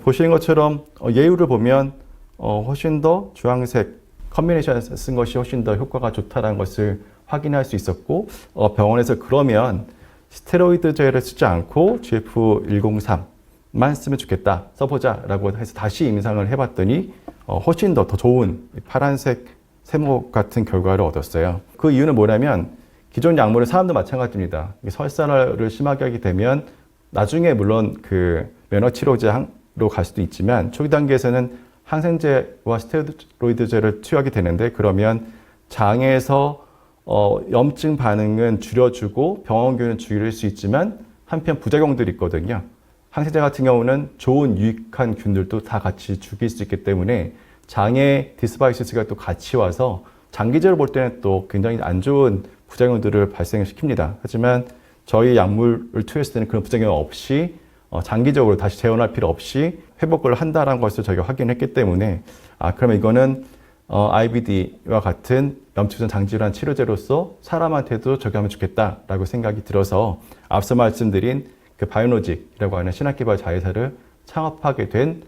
보시는 것처럼 예후를 보면 훨씬 더 주황색 컴비네이션에서 쓴 것이 훨씬 더 효과가 좋다는 것을 확인할 수 있었고 병원에서 그러면 스테로이드제를 쓰지 않고 GF103만 쓰면 좋겠다, 써보자라고 해서 다시 임상을 해봤더니 훨씬 더 좋은 파란색 세모 같은 결과를 얻었어요. 그 이유는 뭐냐면 기존 약물은 사람도 마찬가지입니다. 설사를 심하게 하게 되면 나중에 물론 그 면역치료제로 갈 수도 있지만 초기 단계에서는 항생제와 스테로이드제를 투여하게 되는데 그러면 장에서 염증 반응은 줄여주고 병원균은 줄일 수 있지만 한편 부작용들이 있거든요. 항생제 같은 경우는 좋은 유익한 균들도 다 같이 죽일 수 있기 때문에 장에 디스바이시스가 또 같이 와서 장기적으로 볼 때는 또 굉장히 안 좋은 부작용들을 발생시킵니다. 하지만 저희 약물을 투여했을 때는 그런 부작용 없이 장기적으로 다시 재원할 필요 없이 회복을 한다는 것을 저희가 확인했기 때문에 그러면 이거는 IBD와 같은 염증성 장질환 치료제로서 사람한테도 적용하면 좋겠다라고 생각이 들어서 앞서 말씀드린 그 바이오로직이라고 하는 신학개발 자회사를 창업하게 된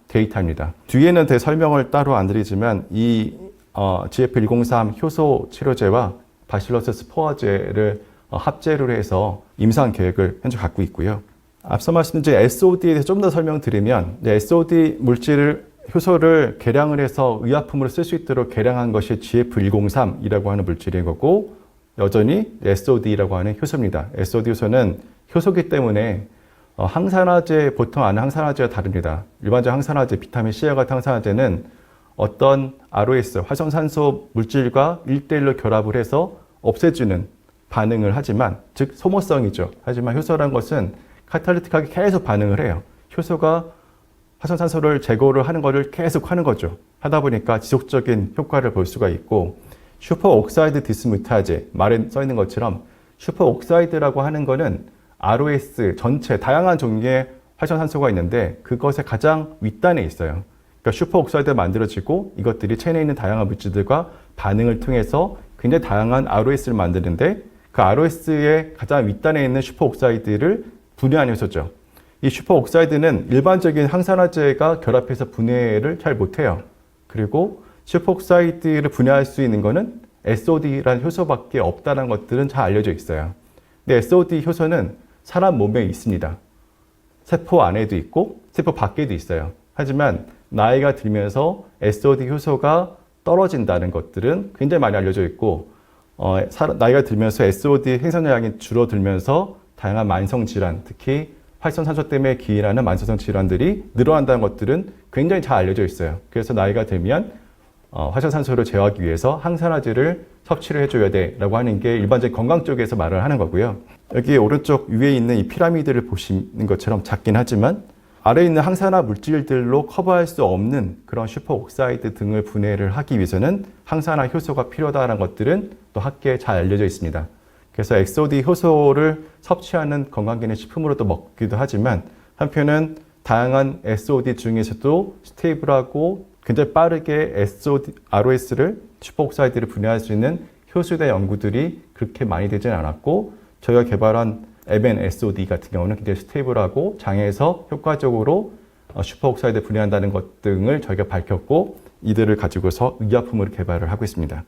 데이터입니다. 뒤에는 대 설명을 따로 안 드리지만 이 GF103 효소 치료제와 바실러스 스포어제를 합제를 해서 임상 계획을 현재 갖고 있고요. 앞서 말씀드린 SOD에 대해서 좀 더 설명드리면 SOD 물질을 효소를 계량을 해서 의약품으로 쓸 수 있도록 계량한 것이 GF103이라고 하는 물질인 거고 여전히 SOD라고 하는 효소입니다. SOD 효소는 효소기 때문에 항산화제, 보통 아는 항산화제와 다릅니다. 일반적 항산화제, 비타민 C와 같은 항산화제는 어떤 ROS, 활성산소 물질과 1대1로 결합을 해서 없애주는 반응을 하지만, 즉 소모성이죠. 하지만 효소란 것은 카탈리틱하게 계속 반응을 해요. 효소가 활성산소를 제거를 하는 것을 계속 하는 거죠. 하다 보니까 지속적인 효과를 볼 수가 있고, 슈퍼옥사이드 디스뮤타제, 말에 써 있는 것처럼 슈퍼옥사이드라고 하는 거는 ROS 전체 다양한 종류의 활성산소가 있는데 그것의 가장 윗단에 있어요. 그러니까 슈퍼옥사이드가 만들어지고 이것들이 체내에 있는 다양한 물질들과 반응을 통해서 굉장히 다양한 ROS를 만드는데, 그 ROS의 가장 윗단에 있는 슈퍼옥사이드를 분해하는 효소죠. 이 슈퍼옥사이드는 일반적인 항산화제가 결합해서 분해를 잘 못해요. 그리고 슈퍼옥사이드를 분해할 수 있는 거는 SOD라는 효소밖에 없다는 것들은 잘 알려져 있어요. 근데 SOD 효소는 사람 몸에 있습니다. 세포 안에도 있고 세포 밖에도 있어요. 하지만 나이가 들면서 SOD 효소가 떨어진다는 것들은 굉장히 많이 알려져 있고, 나이가 들면서 SOD 생산량이 줄어들면서 다양한 만성질환, 특히 활성산소 때문에 기인하는 만성성 질환들이 늘어난다는 것들은 굉장히 잘 알려져 있어요. 그래서 나이가 들면 활성산소를 제어하기 위해서 항산화제를 섭취를 해줘야 돼라고 하는 게 일반적인 건강 쪽에서 말을 하는 거고요. 여기 오른쪽 위에 있는 이 피라미드를 보시는 것처럼 작긴 하지만 아래에 있는 항산화 물질들로 커버할 수 없는 그런 슈퍼옥사이드 등을 분해를 하기 위해서는 항산화 효소가 필요하다는 것들은 또 학계에 잘 알려져 있습니다. 그래서 SOD 효소를 섭취하는 건강기능 식품으로도 먹기도 하지만, 한편은 다양한 SOD 중에서도 스테이블하고 굉장히 빠르게 SOD, ROS를 슈퍼옥사이드를 분해할 수 있는 효소에 대한 연구들이 그렇게 많이 되진 않았고, 저희가 개발한 MNSOD 같은 경우는 굉장히 스테이블하고 장에서 효과적으로 슈퍼옥사이드 분해한다는 것 등을 저희가 밝혔고, 이들을 가지고서 의약품을 개발을 하고 있습니다.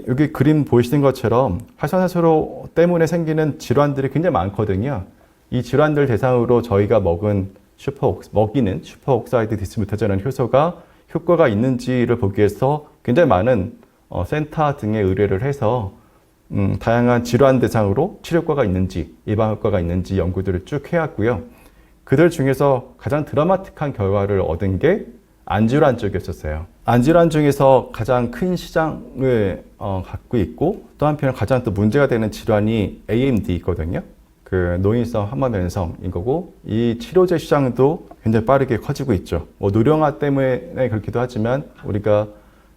여기 그림 보시는 것처럼 활성산소 때문에 생기는 질환들이 굉장히 많거든요. 이 질환들 대상으로 저희가 먹이는 슈퍼옥사이드 디스뮤타제라는 효소가 효과가 있는지를 보기 위해서 굉장히 많은 센터 등에 의뢰를 해서 다양한 질환 대상으로 치료효과가 있는지, 예방효과가 있는지 연구들을 쭉 해왔고요. 그들 중에서 가장 드라마틱한 결과를 얻은 게 안질환 쪽이었어요. 안질환 중에서 가장 큰 시장을 갖고 있고, 또 한편 가장 또 문제가 되는 질환이 AMD거든요. 그 노인성 항마면성인 거고, 이 치료제 시장도 굉장히 빠르게 커지고 있죠. 노령화 때문에 그렇기도 하지만 우리가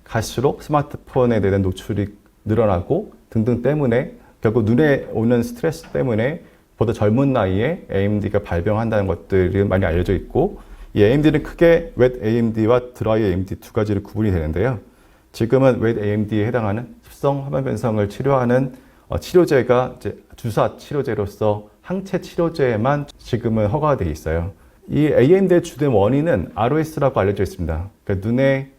갈수록 스마트폰에 대한 노출이 늘어나고 등등 때문에 결국 눈에 오는 스트레스 때문에 보다 젊은 나이에 AMD가 발병한다는 것들이 많이 알려져 있고, 이 AMD는 크게 웻 AMD와 드라이 AMD 두 가지로 구분이 되는데요. 지금은 웻 AMD에 해당하는 습성 화면변성을 치료하는 치료제가 이제 주사 치료제로서 항체 치료제에만 지금은 허가가 되어 있어요. 이 AMD의 주된 원인은 ROS라고 알려져 있습니다. 그러니까 눈에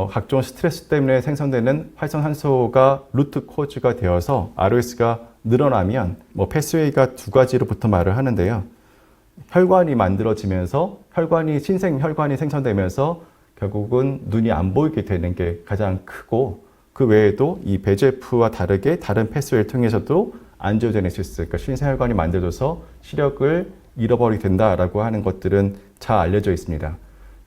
각종 스트레스 때문에 생성되는 활성산소가 루트 코즈가 되어서 ROS가 늘어나면 패스웨이가 두 가지로 보통 말을 하는데요. 혈관이 만들어지면서 신생혈관이 생성되면서 결국은 눈이 안 보이게 되는 게 가장 크고, 그 외에도 이 VEGF와 다르게 다른 패스웨이를 통해서도 안지오제네시스, 그러니까 신생혈관이 만들어져서 시력을 잃어버리게 된다라고 하는 것들은 잘 알려져 있습니다.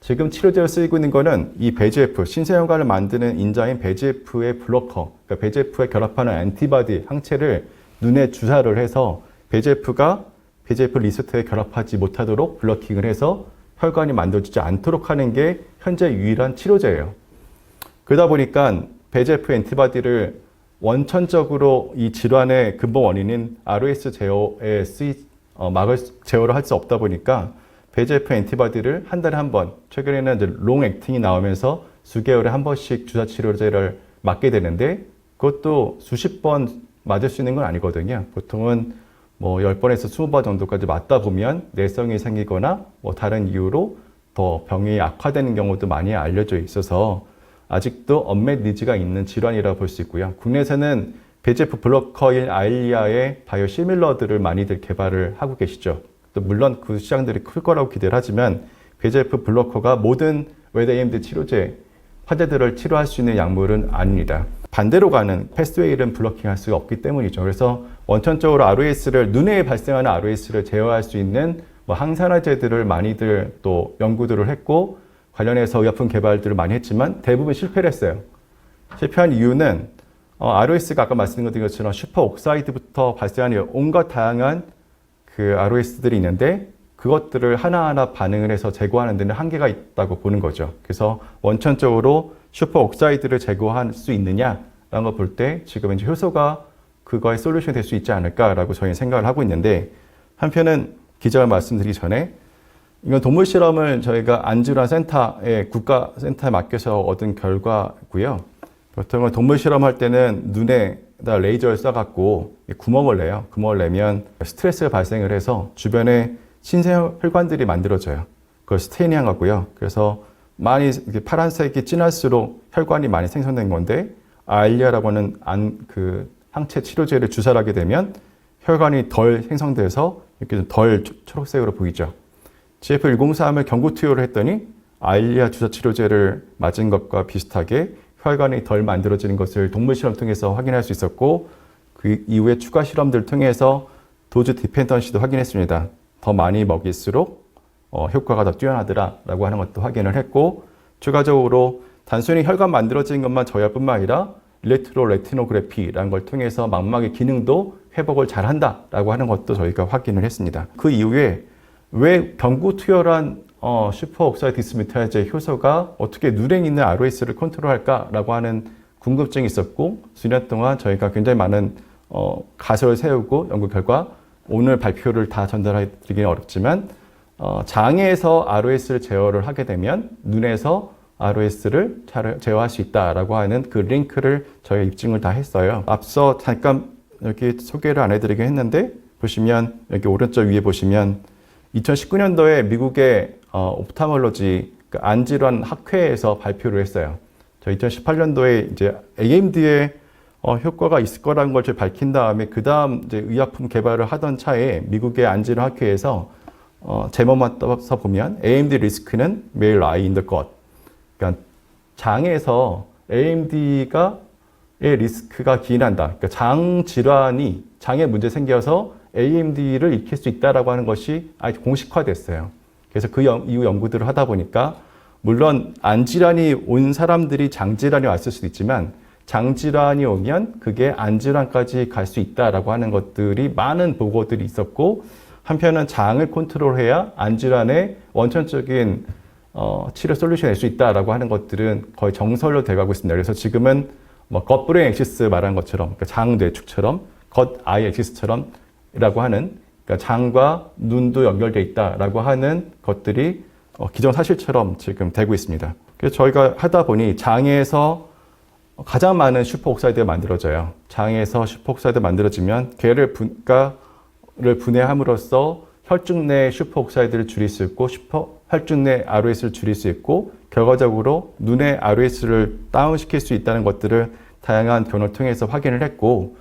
지금 치료제로 쓰이고 있는 거는 이 VEGF, 신생혈관을 만드는 인자인 VEGF의 블로커, 그러니까 VEGF에 결합하는 엔티바디 항체를 눈에 주사를 해서 VEGF 리세터에 결합하지 못하도록 블러킹을 해서 혈관이 만들어지지 않도록 하는 게 현재 유일한 치료제예요. 그러다 보니까 VEGF 엔티바디를 원천적으로 이 질환의 근본 원인인 ROS 제어에 제어를 할 수 없다 보니까 VEGF 엔티바디를 한 달에 한 번, 최근에는 이제 롱 액팅이 나오면서 수개월에 한 번씩 주사 치료제를 맞게 되는데, 그것도 수십 번 맞을 수 있는 건 아니거든요. 보통은 10번에서 20번 정도까지 맞다 보면 내성이 생기거나 다른 이유로 더 병이 악화되는 경우도 많이 알려져 있어서 아직도 언맷 니즈가 있는 질환이라고 볼 수 있고요. 국내에서는 VEGF 블로커인 아일리아의 바이오시밀러들을 많이들 개발을 하고 계시죠. 또 물론 그 시장들이 클 거라고 기대를 하지만 VEGF 블로커가 모든 웻 AMD 치료제 환자들을 치료할 수 있는 약물은 아닙니다. 반대로 가는 패스웨이를 블러킹할 수가 없기 때문이죠. 그래서 원천적으로 ROS를 눈에 발생하는 ROS를 제어할 수 있는 뭐 항산화제들을 많이들 또 연구들을 했고 관련해서 의약품 개발들을 많이 했지만 대부분 실패를 했어요. 실패한 이유는 ROS가 아까 말씀드린 것처럼 슈퍼옥사이드부터 발생하는 온갖 다양한 그 ROS들이 있는데 그것들을 하나하나 반응을 해서 제거하는 데는 한계가 있다고 보는 거죠. 그래서 원천적으로 슈퍼옥사이드를 제거할 수 있느냐라는 걸 볼 때 지금 이제 효소가 그거의 솔루션이 될 수 있지 않을까라고 저희는 생각을 하고 있는데 한편은 기자가 말씀드리기 전에 이건 동물 실험을 저희가 안질환 센터에 국가 센터에 맡겨서 얻은 결과고요. 보통은 동물 실험할 때는 눈에다 레이저를 쏴갖고 구멍을 내요. 구멍을 내면 스트레스가 발생을 해서 주변에 신생혈관들이 만들어져요. 그걸 스테이닝한 거고요. 그래서 많이 파란색이 진할수록 혈관이 많이 생성된 건데 아일리아라고 하는 항체 치료제를 주사를 하게 되면 혈관이 덜 생성돼서 이렇게 좀 덜 초록색으로 보이죠. GF103을 경구 투여를 했더니 아일리아 주사 치료제를 맞은 것과 비슷하게 혈관이 덜 만들어지는 것을 동물 실험 통해서 확인할 수 있었고 그 이후에 추가 실험들을 통해서 도즈 디펜던시도 확인했습니다. 더 많이 먹일수록 효과가 더 뛰어나더라라고 하는 것도 확인을 했고 추가적으로 단순히 혈관 만들어지는 것만 저희할 뿐만 아니라 일렉트로레티노그래피라는 걸 통해서 망막의 기능도 회복을 잘한다라고 하는 것도 저희가 확인을 했습니다. 그 이후에 왜 경구 투여한 슈퍼옥사이드 디스뮤타이제 효소가 어떻게 눈에 있는 ROS를 컨트롤할까라고 하는 궁금증이 있었고 수년 동안 저희가 굉장히 많은 가설을 세우고 연구 결과 오늘 발표를 다 전달해 드리기는 어렵지만 장에서 ROS를 제어를 하게 되면 눈에서 ROS를 제어할 수 있다라고 하는 그 링크를 저희가 입증을 다 했어요. 앞서 잠깐 여기 소개를 안 해드리긴 했는데 보시면 여기 오른쪽 위에 보시면 2019년도에 미국의 옵타몰로지 그 안질환 학회에서 발표를 했어요. 저 2018년도에 이제 AMD에 효과가 있을 거라는 걸 밝힌 다음에 그 다음 이제 의약품 개발을 하던 차에 미국의 안질환 학회에서 제목만 떠서 보면 AMD 리스크는 매일 lie in the gut. 그러니까 장에서 AMD가 의 리스크가 기인한다. 그러니까 장 질환이 장에 문제 생겨서 AMD를 익힐 수 있다라고 하는 것이 아직 공식화됐어요. 그래서 그 이후 연구들을 하다 보니까 물론 안 질환이 온 사람들이 장 질환이 왔을 수도 있지만 장 질환이 오면 그게 안 질환까지 갈 수 있다라고 하는 것들이 많은 보고들이 있었고 한편은 장을 컨트롤해야 안 질환의 원천적인 치료 솔루션을 낼 수 있다라고 하는 것들은 거의 정설로 돼가고 있습니다. 그래서 지금은 뭐 겉브레인 엑시스 말한 것처럼 그러니까 장 뇌축처럼 겉 아이 엑시스처럼 라고 하는 그러니까 장과 눈도 연결되어 있다라고 하는 것들이 기정사실처럼 지금 되고 있습니다. 그래서 저희가 하다 보니 장에서 가장 많은 슈퍼옥사이드가 만들어져요. 장에서 슈퍼옥사이드가 만들어지면 걔를 분해함으로써 혈중 내 슈퍼옥사이드를 줄일 수 있고 혈중 내 ROS를 줄일 수 있고 결과적으로 눈의 ROS를 다운시킬 수 있다는 것들을 다양한 변호를 통해서 확인을 했고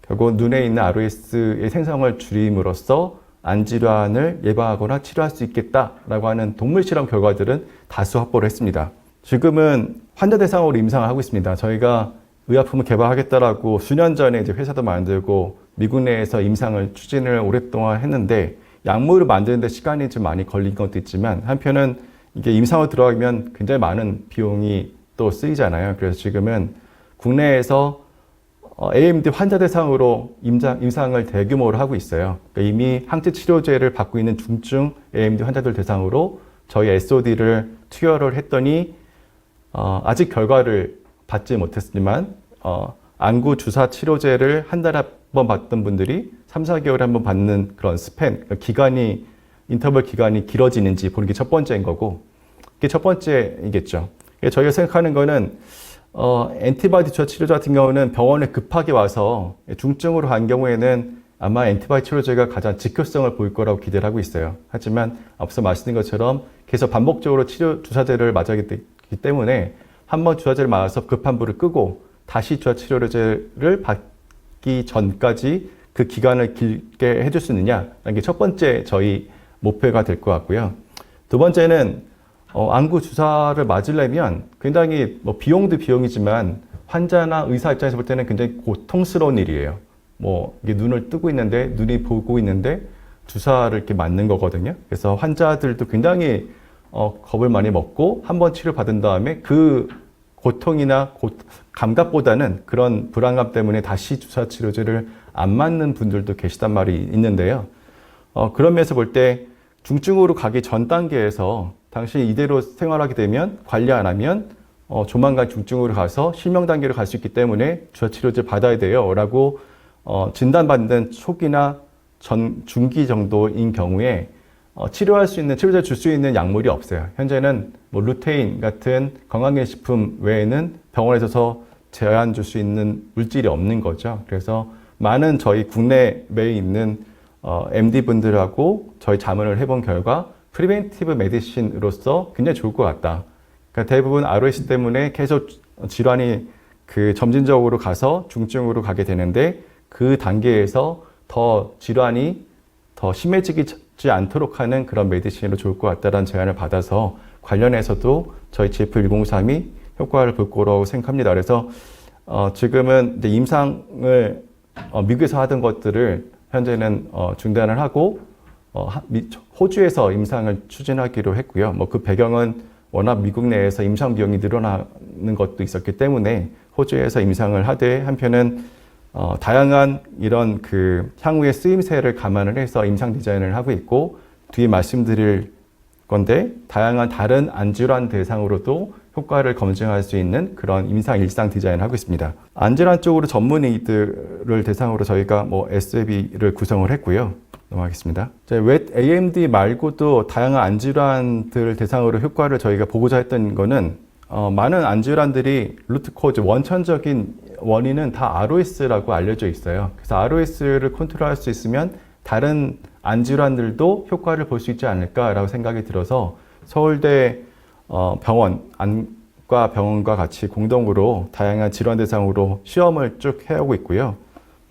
결국 눈에 있는 ROS의 생성을 줄임으로써 안질환을 예방하거나 치료할 수 있겠다라고 하는 동물 실험 결과들은 다수 확보를 했습니다. 지금은 환자 대상으로 임상을 하고 있습니다. 저희가 의약품을 개발하겠다라고 수년 전에 이제 회사도 만들고 미국 내에서 임상을 추진을 오랫동안 했는데 약물을 만드는 데 시간이 좀 많이 걸린 것도 있지만 한편은 이게 임상으로 들어가면 굉장히 많은 비용이 또 쓰이잖아요. 그래서 지금은 국내에서 AMD 환자 대상으로 임상을 대규모로 하고 있어요. 그러니까 이미 항체 치료제를 받고 있는 중증 AMD 환자들 대상으로 저희 SOD를 투여를 했더니 아직 결과를 받지 못했지만 안구 주사 치료제를 한 달에 한 번 받던 분들이 3, 4개월에 한 번 받는 그런 스팬, 그러니까 인터벌 기간이 길어지는지 보는 게 첫 번째인 거고 그게 첫 번째이겠죠. 저희가 생각하는 거는 엔티바이오틱 주사 치료제 같은 경우는 병원에 급하게 와서 중증으로 간 경우에는 아마 엔티바이오틱 치료제가 가장 직효성을 보일 거라고 기대를 하고 있어요. 하지만 앞서 말씀드린 것처럼 계속 반복적으로 주사제를 맞아야 되기 때문에 한 번 주사제를 맞아서 급한 불을 끄고 다시 주사 치료제를 받기 전까지 그 기간을 길게 해줄 수 있느냐라는 게 첫 번째 저희 목표가 될 것 같고요. 두 번째는 안구 주사를 맞으려면 굉장히 비용도 비용이지만 환자나 의사 입장에서 볼 때는 굉장히 고통스러운 일이에요. 뭐 이게 눈을 뜨고 있는데 눈이 보고 있는데 주사를 이렇게 맞는 거거든요. 그래서 환자들도 굉장히 겁을 많이 먹고 한 번 치료 받은 다음에 그 고통이나 감각보다는 그런 불안감 때문에 다시 주사 치료제를 안 맞는 분들도 계시단 말이 있는데요. 그런 면에서 볼 때 중증으로 가기 전 단계에서 당신이 이대로 생활하게 되면 관리 안 하면 조만간 중증으로 가서 실명 단계로 갈 수 있기 때문에 주사 치료제 받아야 돼요 라고 진단받는 초기나 중기 정도인 경우에 치료할 수 있는, 치료제 줄 수 있는 약물이 없어요. 현재는 뭐 루테인 같은 건강기능식품 외에는 병원에서 제한 줄 수 있는 물질이 없는 거죠. 그래서 많은 저희 국내에 있는 MD분들하고 저희 자문을 해본 결과 프리벤티브 메디신으로서 굉장히 좋을 것 같다. 그러니까 대부분 ROS 때문에 계속 질환이 점진적으로 가서 중증으로 가게 되는데 그 단계에서 더 질환이 더 심해지지 않도록 하는 그런 메디신으로 좋을 것 같다는 제안을 받아서 관련해서도 저희 GF1032 효과를 볼 거라고 생각합니다. 그래서 지금은 이제 임상을 미국에서 하던 것들을 현재는 중단을 하고 호주에서 임상을 추진하기로 했고요. 뭐 그 배경은 워낙 미국 내에서 임상 비용이 늘어나는 것도 있었기 때문에 호주에서 임상을 하되 한편은 다양한 이런 향후의 쓰임새를 감안을 해서 임상 디자인을 하고 있고 뒤에 말씀드릴 건데 다양한 다른 안질환 대상으로도 효과를 검증할 수 있는 그런 임상 일상 디자인을 하고 있습니다. 안질환 쪽으로 전문의들을 대상으로 저희가 뭐 SAB를 구성을 했고요. 넘어가겠습니다. 웻 AMD 말고도 다양한 안질환들 대상으로 효과를 저희가 보고자 했던 거는 많은 안질환들이 루트 코즈, 원천적인 원인은 다 ROS라고 알려져 있어요. 그래서 ROS를 컨트롤할 수 있으면 다른 안질환들도 효과를 볼 수 있지 않을까라고 생각이 들어서 서울대 병원, 안과 병원과 같이 공동으로 다양한 질환 대상으로 시험을 쭉 해오고 있고요.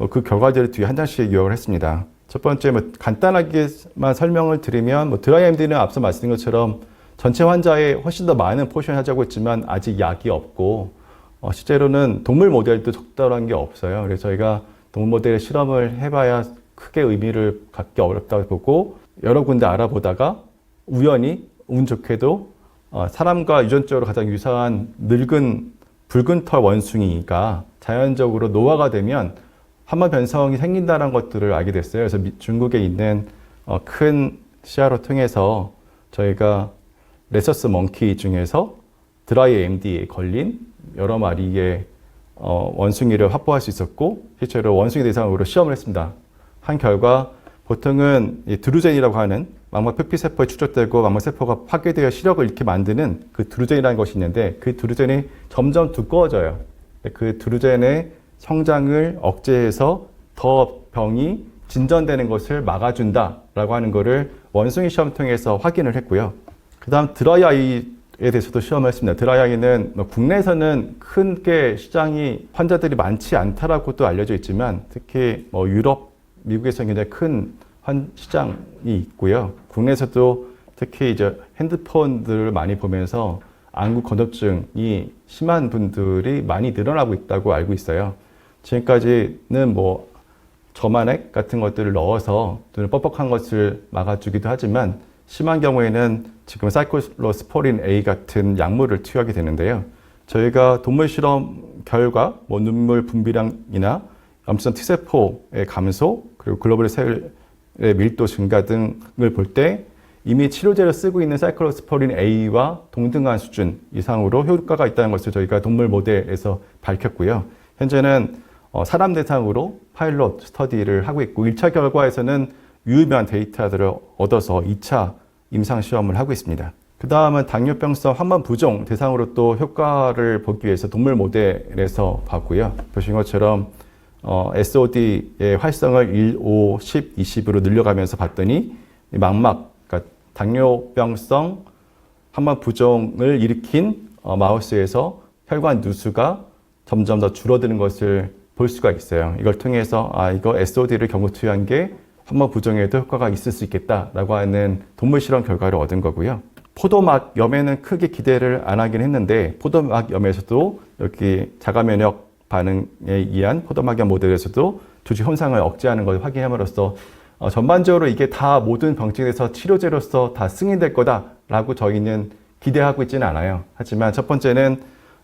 그 결과들을 뒤에 한 장씩 요약을 했습니다. 첫 번째, 간단하게만 설명을 드리면, 드라이 AMD는 앞서 말씀드린 것처럼 전체 환자의 훨씬 더 많은 포션을 하자고 했지만 아직 약이 없고, 실제로는 동물 모델도 적절한 게 없어요. 그래서 저희가 동물 모델의 실험을 해봐야 크게 의미를 갖기 어렵다고 보고, 여러 군데 알아보다가 우연히 운 좋게도 사람과 유전적으로 가장 유사한 늙은 붉은 털 원숭이가 자연적으로 노화가 되면 한번 변성이 생긴다는 것들을 알게 됐어요. 그래서 중국에 있는 큰 시야로 통해서 저희가 레서스 멍키 중에서 드라이 AMD에 걸린 여러 마리의 원숭이를 확보할 수 있었고 실제로 원숭이 대상으로 시험을 했습니다. 한 결과 보통은 드루젠이라고 하는 망막 표피세포에 축적되고 망막세포가 파괴되어 시력을 잃게 만드는 그 드루젠이라는 것이 있는데 그 드루젠이 점점 두꺼워져요. 그 드루젠의 성장을 억제해서 더 병이 진전되는 것을 막아준다라고 하는 것을 원숭이 시험 통해서 확인을 했고요. 그 다음 드라이 아이에 대해서도 시험을 했습니다. 드라이 아이는 국내에서는 크게 시장이 환자들이 많지 않다라고도 알려져 있지만 특히 유럽, 미국에서는 굉장히 큰 시장이 있고요. 국내에서도 특히 이제 핸드폰들을 많이 보면서 안구 건조증이 심한 분들이 많이 늘어나고 있다고 알고 있어요. 지금까지는 점안액 같은 것들을 넣어서 눈을 뻑뻑한 것을 막아주기도 하지만 심한 경우에는 지금 사이클로스포린 A 같은 약물을 투여하게 되는데요. 저희가 동물 실험 결과 눈물 분비량이나 염증 T세포의 감소 그리고 글로벌 셀의 밀도 증가 등을 볼 때 이미 치료제를 쓰고 있는 사이클로스포린 A와 동등한 수준 이상으로 효과가 있다는 것을 저희가 동물 모델에서 밝혔고요. 현재는 사람 대상으로 파일럿 스터디를 하고 있고 1차 결과에서는 유의미한 데이터들을 얻어서 2차 임상 시험을 하고 있습니다. 그 다음은 당뇨병성 황반 부종 대상으로 또 효과를 보기 위해서 동물 모델에서 봤고요. 보신 것처럼 SOD의 활성을 1, 5, 10, 20으로 늘려가면서 봤더니 망막, 그러니까 당뇨병성 황반 부종을 일으킨 마우스에서 혈관 누수가 점점 더 줄어드는 것을 볼 수가 있어요. 이걸 통해서 이거 SOD를 경구 투여한 게 황반 부종에도 효과가 있을 수 있겠다라고 하는 동물 실험 결과를 얻은 거고요. 포도막염에는 크게 기대를 안 하긴 했는데 포도막염에서도 여기 자가면역 반응에 의한 포도막염 모델에서도 두지 현상을 억제하는 것을 확인함으로써 전반적으로 이게 다 모든 병증에서 치료제로서 다 승인될 거다라고 저희는 기대하고 있지는 않아요. 하지만 첫 번째는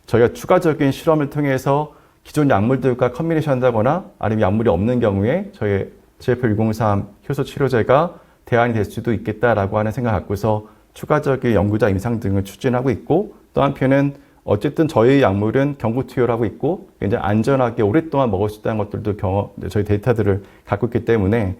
저희가 추가적인 실험을 통해서 기존 약물들과 컨비네이션 한다거나 아니면 약물이 없는 경우에 저희 GF103 효소 치료제가 대안이 될 수도 있겠다라고 하는 생각을 갖고서 추가적인 연구자 임상 등을 추진하고 있고, 또 한편은 어쨌든 저희 약물은 경구 투여를 하고 있고 굉장히 안전하게 오랫동안 먹을 수 있다는 것들도 저희 데이터들을 갖고 있기 때문에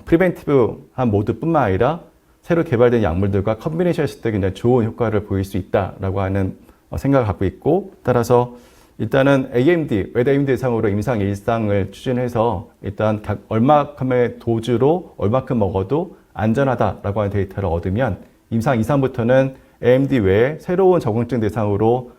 프리벤티브한 모드뿐만 아니라 새로 개발된 약물들과 컨비네이션 했을 때 굉장히 좋은 효과를 보일 수 있다라고 하는 생각을 갖고 있고, 따라서 일단은 AMD, 외 AMD 대상으로 임상 1상을 추진해서 일단 얼마큼의 도주로 얼마큼 먹어도 안전하다라고 하는 데이터를 얻으면 임상 2상부터는 AMD 외에 새로운 적응증 대상으로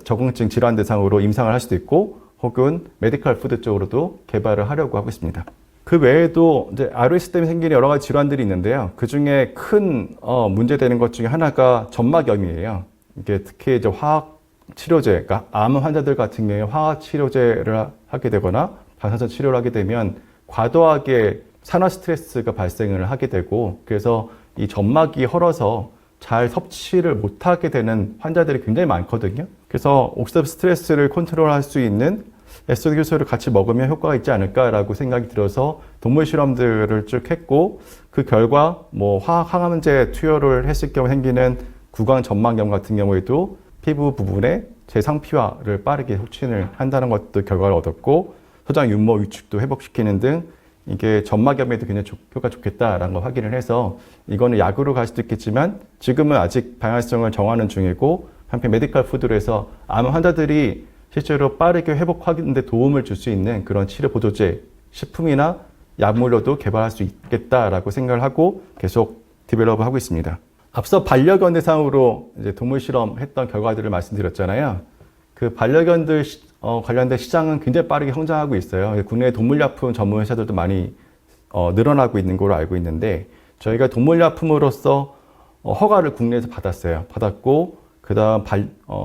적응증 질환 대상으로 임상을 할 수도 있고, 혹은 메디컬 푸드 쪽으로도 개발을 하려고 하고 있습니다. 그 외에도 이제 ROS 때문에 생기는 여러 가지 질환들이 있는데요. 그 중에 큰 문제되는 것 중에 하나가 점막염이에요. 이게 특히 이제 화학 치료제, 그러니까 암 환자들 같은 경우에 화학 치료제를 하게 되거나 방사선 치료를 하게 되면 과도하게 산화 스트레스가 발생을 하게 되고, 그래서 이 점막이 헐어서 잘 섭취를 못하게 되는 환자들이 굉장히 많거든요. 그래서 옥시다티브 스트레스를 컨트롤할 수 있는 SOD 효소를 같이 먹으면 효과가 있지 않을까라고 생각이 들어서 동물 실험들을 쭉 했고, 그 결과 뭐 화학 항암제 투여를 했을 경우 생기는 구강 점막염 같은 경우에도 피부 부분에 재상피화를 빠르게 촉진을 한다는 것도 결과를 얻었고, 소장 윤모 위축도 회복시키는 등 이게 점막염에도 굉장히 효과가 좋겠다라는 걸 확인을 해서 이거는 약으로 갈 수도 있겠지만 지금은 아직 방향성을 정하는 중이고, 한편 메디컬 푸드로 해서 암 환자들이 실제로 빠르게 회복하는 데 도움을 줄 수 있는 그런 치료 보조제, 식품이나 약물로도 개발할 수 있겠다라고 생각을 하고 계속 디벨롭을 하고 있습니다. 앞서 반려견 대상으로 이제 동물 실험했던 결과들을 말씀드렸잖아요. 그 반려견들 관련된 시장은 굉장히 빠르게 성장하고 있어요. 국내 동물약품 전문 회사들도 많이 늘어나고 있는 걸로 알고 있는데, 저희가 동물약품으로서 허가를 국내에서 받았어요. 받았고, 그 다음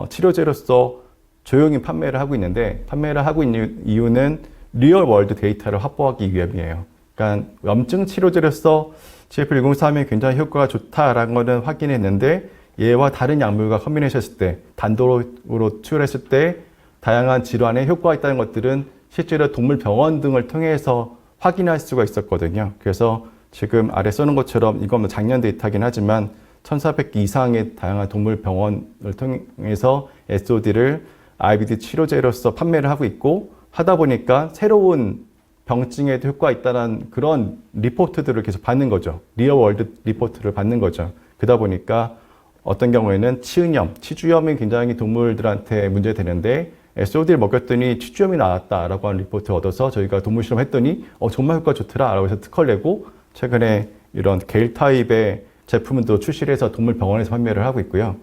치료제로서 조용히 판매를 하고 있는데, 판매를 하고 있는 이유는 리얼 월드 데이터를 확보하기 위함이에요. 그러니까 염증 치료제로서 GF103이 굉장히 효과가 좋다라는 것은 확인했는데, 얘와 다른 약물과 컨비네이션 했을 때, 단독으로 투여했을 때 다양한 질환에 효과가 있다는 것들은 실제로 동물 병원 등을 통해서 확인할 수가 있었거든요. 그래서 지금 아래 써놓은 것처럼 이건 작년 데이터긴 하지만 1,400개 이상의 다양한 동물 병원을 통해서 SOD를 IBD 치료제로서 판매를 하고 있고, 하다 보니까 새로운 병증에도 효과가 있다는 그런 리포트들을 계속 받는 거죠. 리얼월드 리포트를 받는 거죠. 그러다 보니까 어떤 경우에는 치은염, 치주염이 굉장히 동물들한테 문제되는데 SOD를 먹였더니 치주염이 나왔다라고 하는 리포트를 얻어서 저희가 동물 실험했더니 정말 효과가 좋더라 라고 해서 특허를 내고, 최근에 이런 게일 타입의 제품도 출시를 해서 동물 병원에서 판매를 하고 있고요.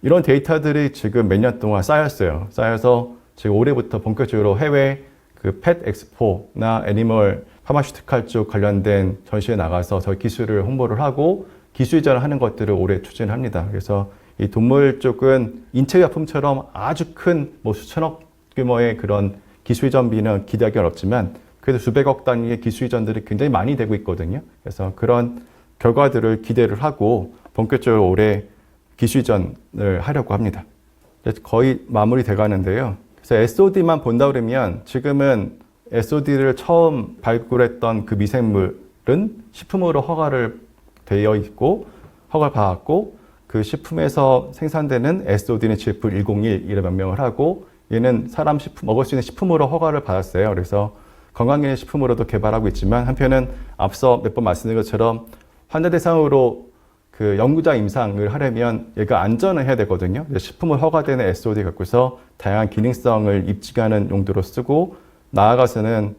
이런 데이터들이 지금 몇 년 동안 쌓였어요. 쌓여서 지금 올해부터 본격적으로 해외 그 펫 엑스포나 애니멀 파마슈티칼 쪽 관련된 전시에 나가서 저희 기술을 홍보를 하고 기술 이전을 하는 것들을 올해 추진합니다. 그래서 이 동물 쪽은 인체약품처럼 아주 큰 뭐 수천억 규모의 그런 기술 이전비는 기대하기 어렵지만 그래도 수백억 단위의 기술 이전들이 굉장히 많이 되고 있거든요. 그래서 그런 결과들을 기대를 하고 본격적으로 올해 기술 이전을 하려고 합니다. 거의 마무리 돼 가는데요. 그래서 SOD만 본다 그러면 지금은 SOD를 처음 발굴했던 그 미생물은 식품으로 허가를 되어 있고 허가를 받았고, 그 식품에서 생산되는 SOD는 GF101이라 명명을 하고, 얘는 사람 식품, 먹을 수 있는 식품으로 허가를 받았어요. 그래서 건강기능 식품으로도 개발하고 있지만 한편은 앞서 몇 번 말씀드린 것처럼 환자 대상으로 그 연구자 임상을 하려면 얘가 안전을 해야 되거든요. 식품을 허가되는 SOD 갖고서 다양한 기능성을 입증하는 용도로 쓰고, 나아가서는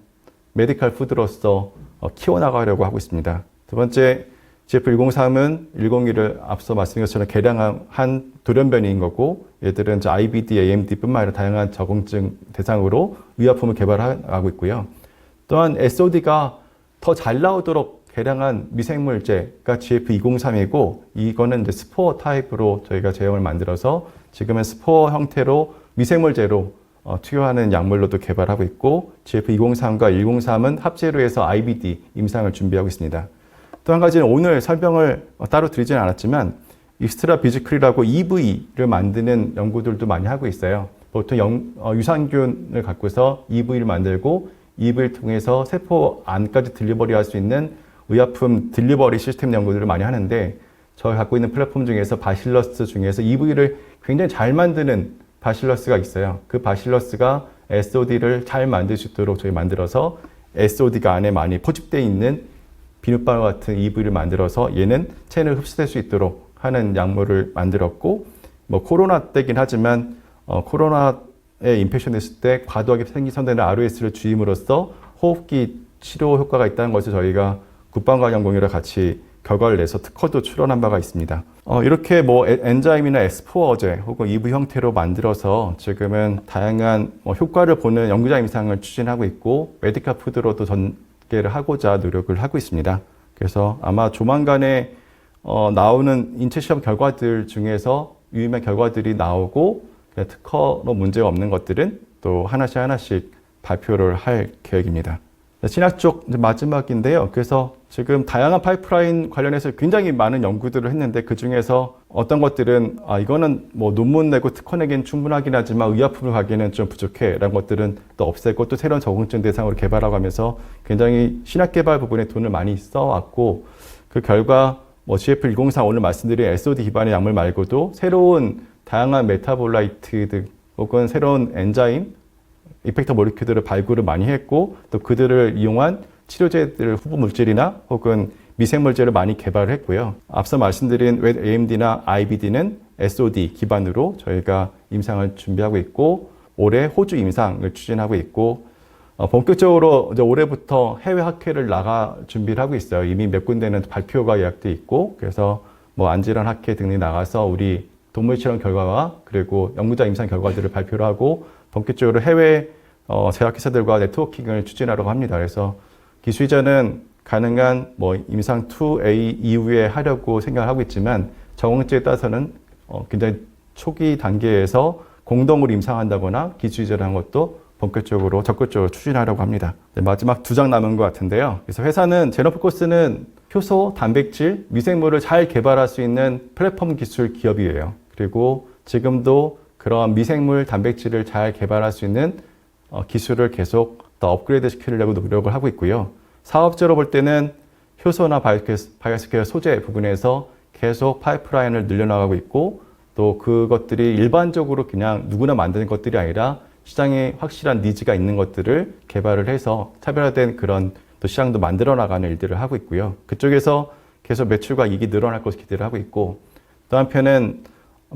메디컬 푸드로서 키워나가려고 하고 있습니다. 두 번째, GF103은 101을 앞서 말씀드린 것처럼 개량한 돌연변이인 거고, 얘들은 IBD, AMD뿐만 아니라 다양한 적응증 대상으로 의약품을 개발하고 있고요. 또한 SOD가 더 잘 나오도록 개량한 미생물제가 GF203이고 이거는 이제 스포어 타입으로 저희가 제형을 만들어서 지금은 스포어 형태로 미생물제로 투여하는 약물로도 개발하고 있고 GF203과 103은 합제로 해서 IBD 임상을 준비하고 있습니다. 또 한 가지는 오늘 설명을 따로 드리지는 않았지만 익스트라 비즈클이라고 EV를 만드는 연구들도 많이 하고 있어요. 보통 유산균을 갖고서 EV를 만들고 EV를 통해서 세포 안까지 딜리버리 할 수 있는 의약품 딜리버리 시스템 연구들을 많이 하는데 저희 갖고 있는 플랫폼 중에서 바실러스 중에서 EV를 굉장히 잘 만드는 바실러스가 있어요. 그 바실러스가 SOD를 잘 만들 수 있도록 저희 만들어서 SOD가 안에 많이 포집되어 있는 비눗방울 같은 EV를 만들어서 얘는 체내를 흡수될 수 있도록 하는 약물을 만들었고 뭐 코로나 때긴 하지만 코로나에 인펙션 됐을 때 과도하게 생기선되는 ROS를 주임으로써 호흡기 치료 효과가 있다는 것을 저희가 국방과학연구원이랑 같이 결과를 내서 특허도 출원한 바가 있습니다. 이렇게 뭐 엔자임이나 엑스포어제 혹은 EV 형태로 만들어서 지금은 다양한 효과를 보는 연구자 임상을 추진하고 있고 메디컬 푸드로도 전개를 하고자 노력을 하고 있습니다. 그래서 아마 조만간에 나오는 인체 시험 결과들 중에서 유의미한 결과들이 나오고 특허로 문제가 없는 것들은 또 하나씩 발표를 할 계획입니다. 신약 쪽 마지막인데요. 그래서 지금 다양한 파이프라인 관련해서 굉장히 많은 연구들을 했는데 그 중에서 어떤 것들은 이거는 뭐 논문 내고 특허 내기는 충분하긴 하지만 의약품을 가기에는 좀 부족해 라는 것들은 또 없애고 또 새로운 적응증 대상으로 개발하고 하면서 굉장히 신약 개발 부분에 돈을 많이 써왔고 그 결과 뭐 GF104 오늘 말씀드린 SOD 기반의 약물 말고도 새로운 다양한 메타볼라이트들 혹은 새로운 엔자임 이펙터 모리큐들을 발굴을 많이 했고 또 그들을 이용한 치료제들 후보 물질이나 혹은 미생물제를 많이 개발을 했고요. 앞서 말씀드린 웹 AMD나 IBD는 SOD 기반으로 저희가 임상을 준비하고 있고 올해 호주 임상을 추진하고 있고 본격적으로 이제 올해부터 해외 학회를 나갈 준비를 하고 있어요. 이미 몇 군데는 발표가 예약돼 있고 그래서 뭐 안질환 학회 등이 나가서 우리 동물 실험 결과와 그리고 연구자 임상 결과들을 발표를 하고 본격적으로 해외 제약회사들과 네트워킹을 추진하려고 합니다. 그래서 기술이전은 가능한 뭐 임상 2A 이후에 하려고 생각을 하고 있지만 적응증에 따라서는 굉장히 초기 단계에서 공동으로 임상한다거나 기술이전한 것도 본격적으로 적극적으로 추진하려고 합니다. 마지막 2장 남은 것 같은데요. 그래서 회사는 제노프코스는 효소, 단백질, 미생물을 잘 개발할 수 있는 플랫폼 기술 기업이에요. 그리고 지금도 그런 미생물, 단백질을 잘 개발할 수 있는 기술을 계속 더 업그레이드 시키려고 노력을 하고 있고요. 사업적으로 볼 때는 효소나 바이오스퀘어 소재 부분에서 계속 파이프라인을 늘려나가고 있고 또 그것들이 일반적으로 그냥 누구나 만드는 것들이 아니라 시장에 확실한 니즈가 있는 것들을 개발을 해서 차별화된 그런 또 시장도 만들어 나가는 일들을 하고 있고요. 그쪽에서 계속 매출과 이익이 늘어날 것을 기대를 하고 있고 또 한편은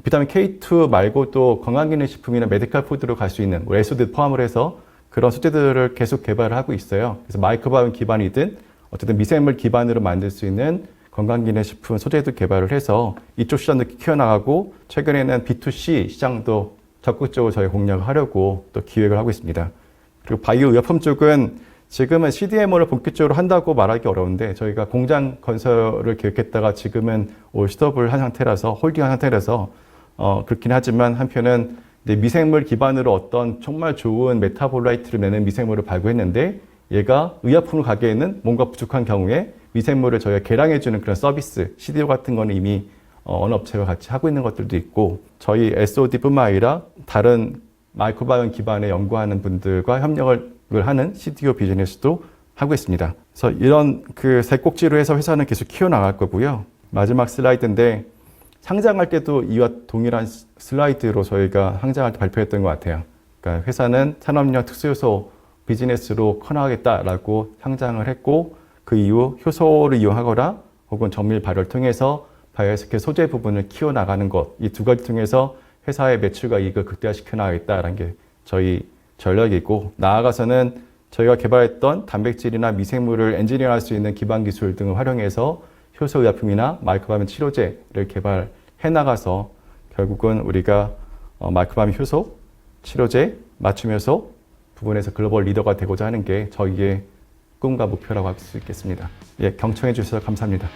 비타민 K2 말고도 건강기능식품이나 메디컬 푸드로 갈 수 있는 SOD 포함을 해서 그런 소재들을 계속 개발을 하고 있어요. 그래서 마이크로바이옴 기반이든 어쨌든 미생물 기반으로 만들 수 있는 건강기능식품 소재도 개발을 해서 이쪽 시장도 키워나가고 최근에는 B2C 시장도 적극적으로 저희 공략을 하려고 또 기획을 하고 있습니다. 그리고 바이오 의약품 쪽은 지금은 CDMO를 본격적으로 한다고 말하기 어려운데 저희가 공장 건설을 계획했다가 지금은 올 스톱을 한 상태라서 홀딩한 상태라서 그렇긴 하지만 한편은 미생물 기반으로 어떤 정말 좋은 메타볼라이트를 내는 미생물을 발굴했는데 얘가 의약품을 가기에는 뭔가 부족한 경우에 미생물을 저희가 개량해주는 그런 서비스, CDO 같은 거는 이미 어느 업체와 같이 하고 있는 것들도 있고 저희 SOD뿐만 아니라 다른 마이크로바이옴 기반에 연구하는 분들과 협력을 하는 CDO 비즈니스도 하고 있습니다. 그래서 이런 그 세 꼭지로 해서 회사는 계속 키워나갈 거고요. 마지막 슬라이드인데 상장할 때도 이와 동일한 슬라이드로 저희가 상장할 때 발표했던 것 같아요. 그러니까 회사는 산업용 특수효소 비즈니스로 커나가겠다라고 상장을 했고 그 이후 효소를 이용하거나 혹은 정밀 발효를 통해서 바이오스케 소재 부분을 키워나가는 것 이 두 가지 통해서 회사의 매출과 이익을 극대화시켜 나가겠다라는 게 저희 전략이고 나아가서는 저희가 개발했던 단백질이나 미생물을 엔지니어할 수 있는 기반 기술 등을 활용해서 효소 의약품이나 마이크로바이옴 치료제를 개발해 나가서 결국은 우리가 마이크로바이옴 효소, 치료제, 맞춤 효소 부분에서 글로벌 리더가 되고자 하는 게 저희의 기쁨과 목표라고 할 수 있겠습니다. 예, 경청해 주셔서 감사합니다.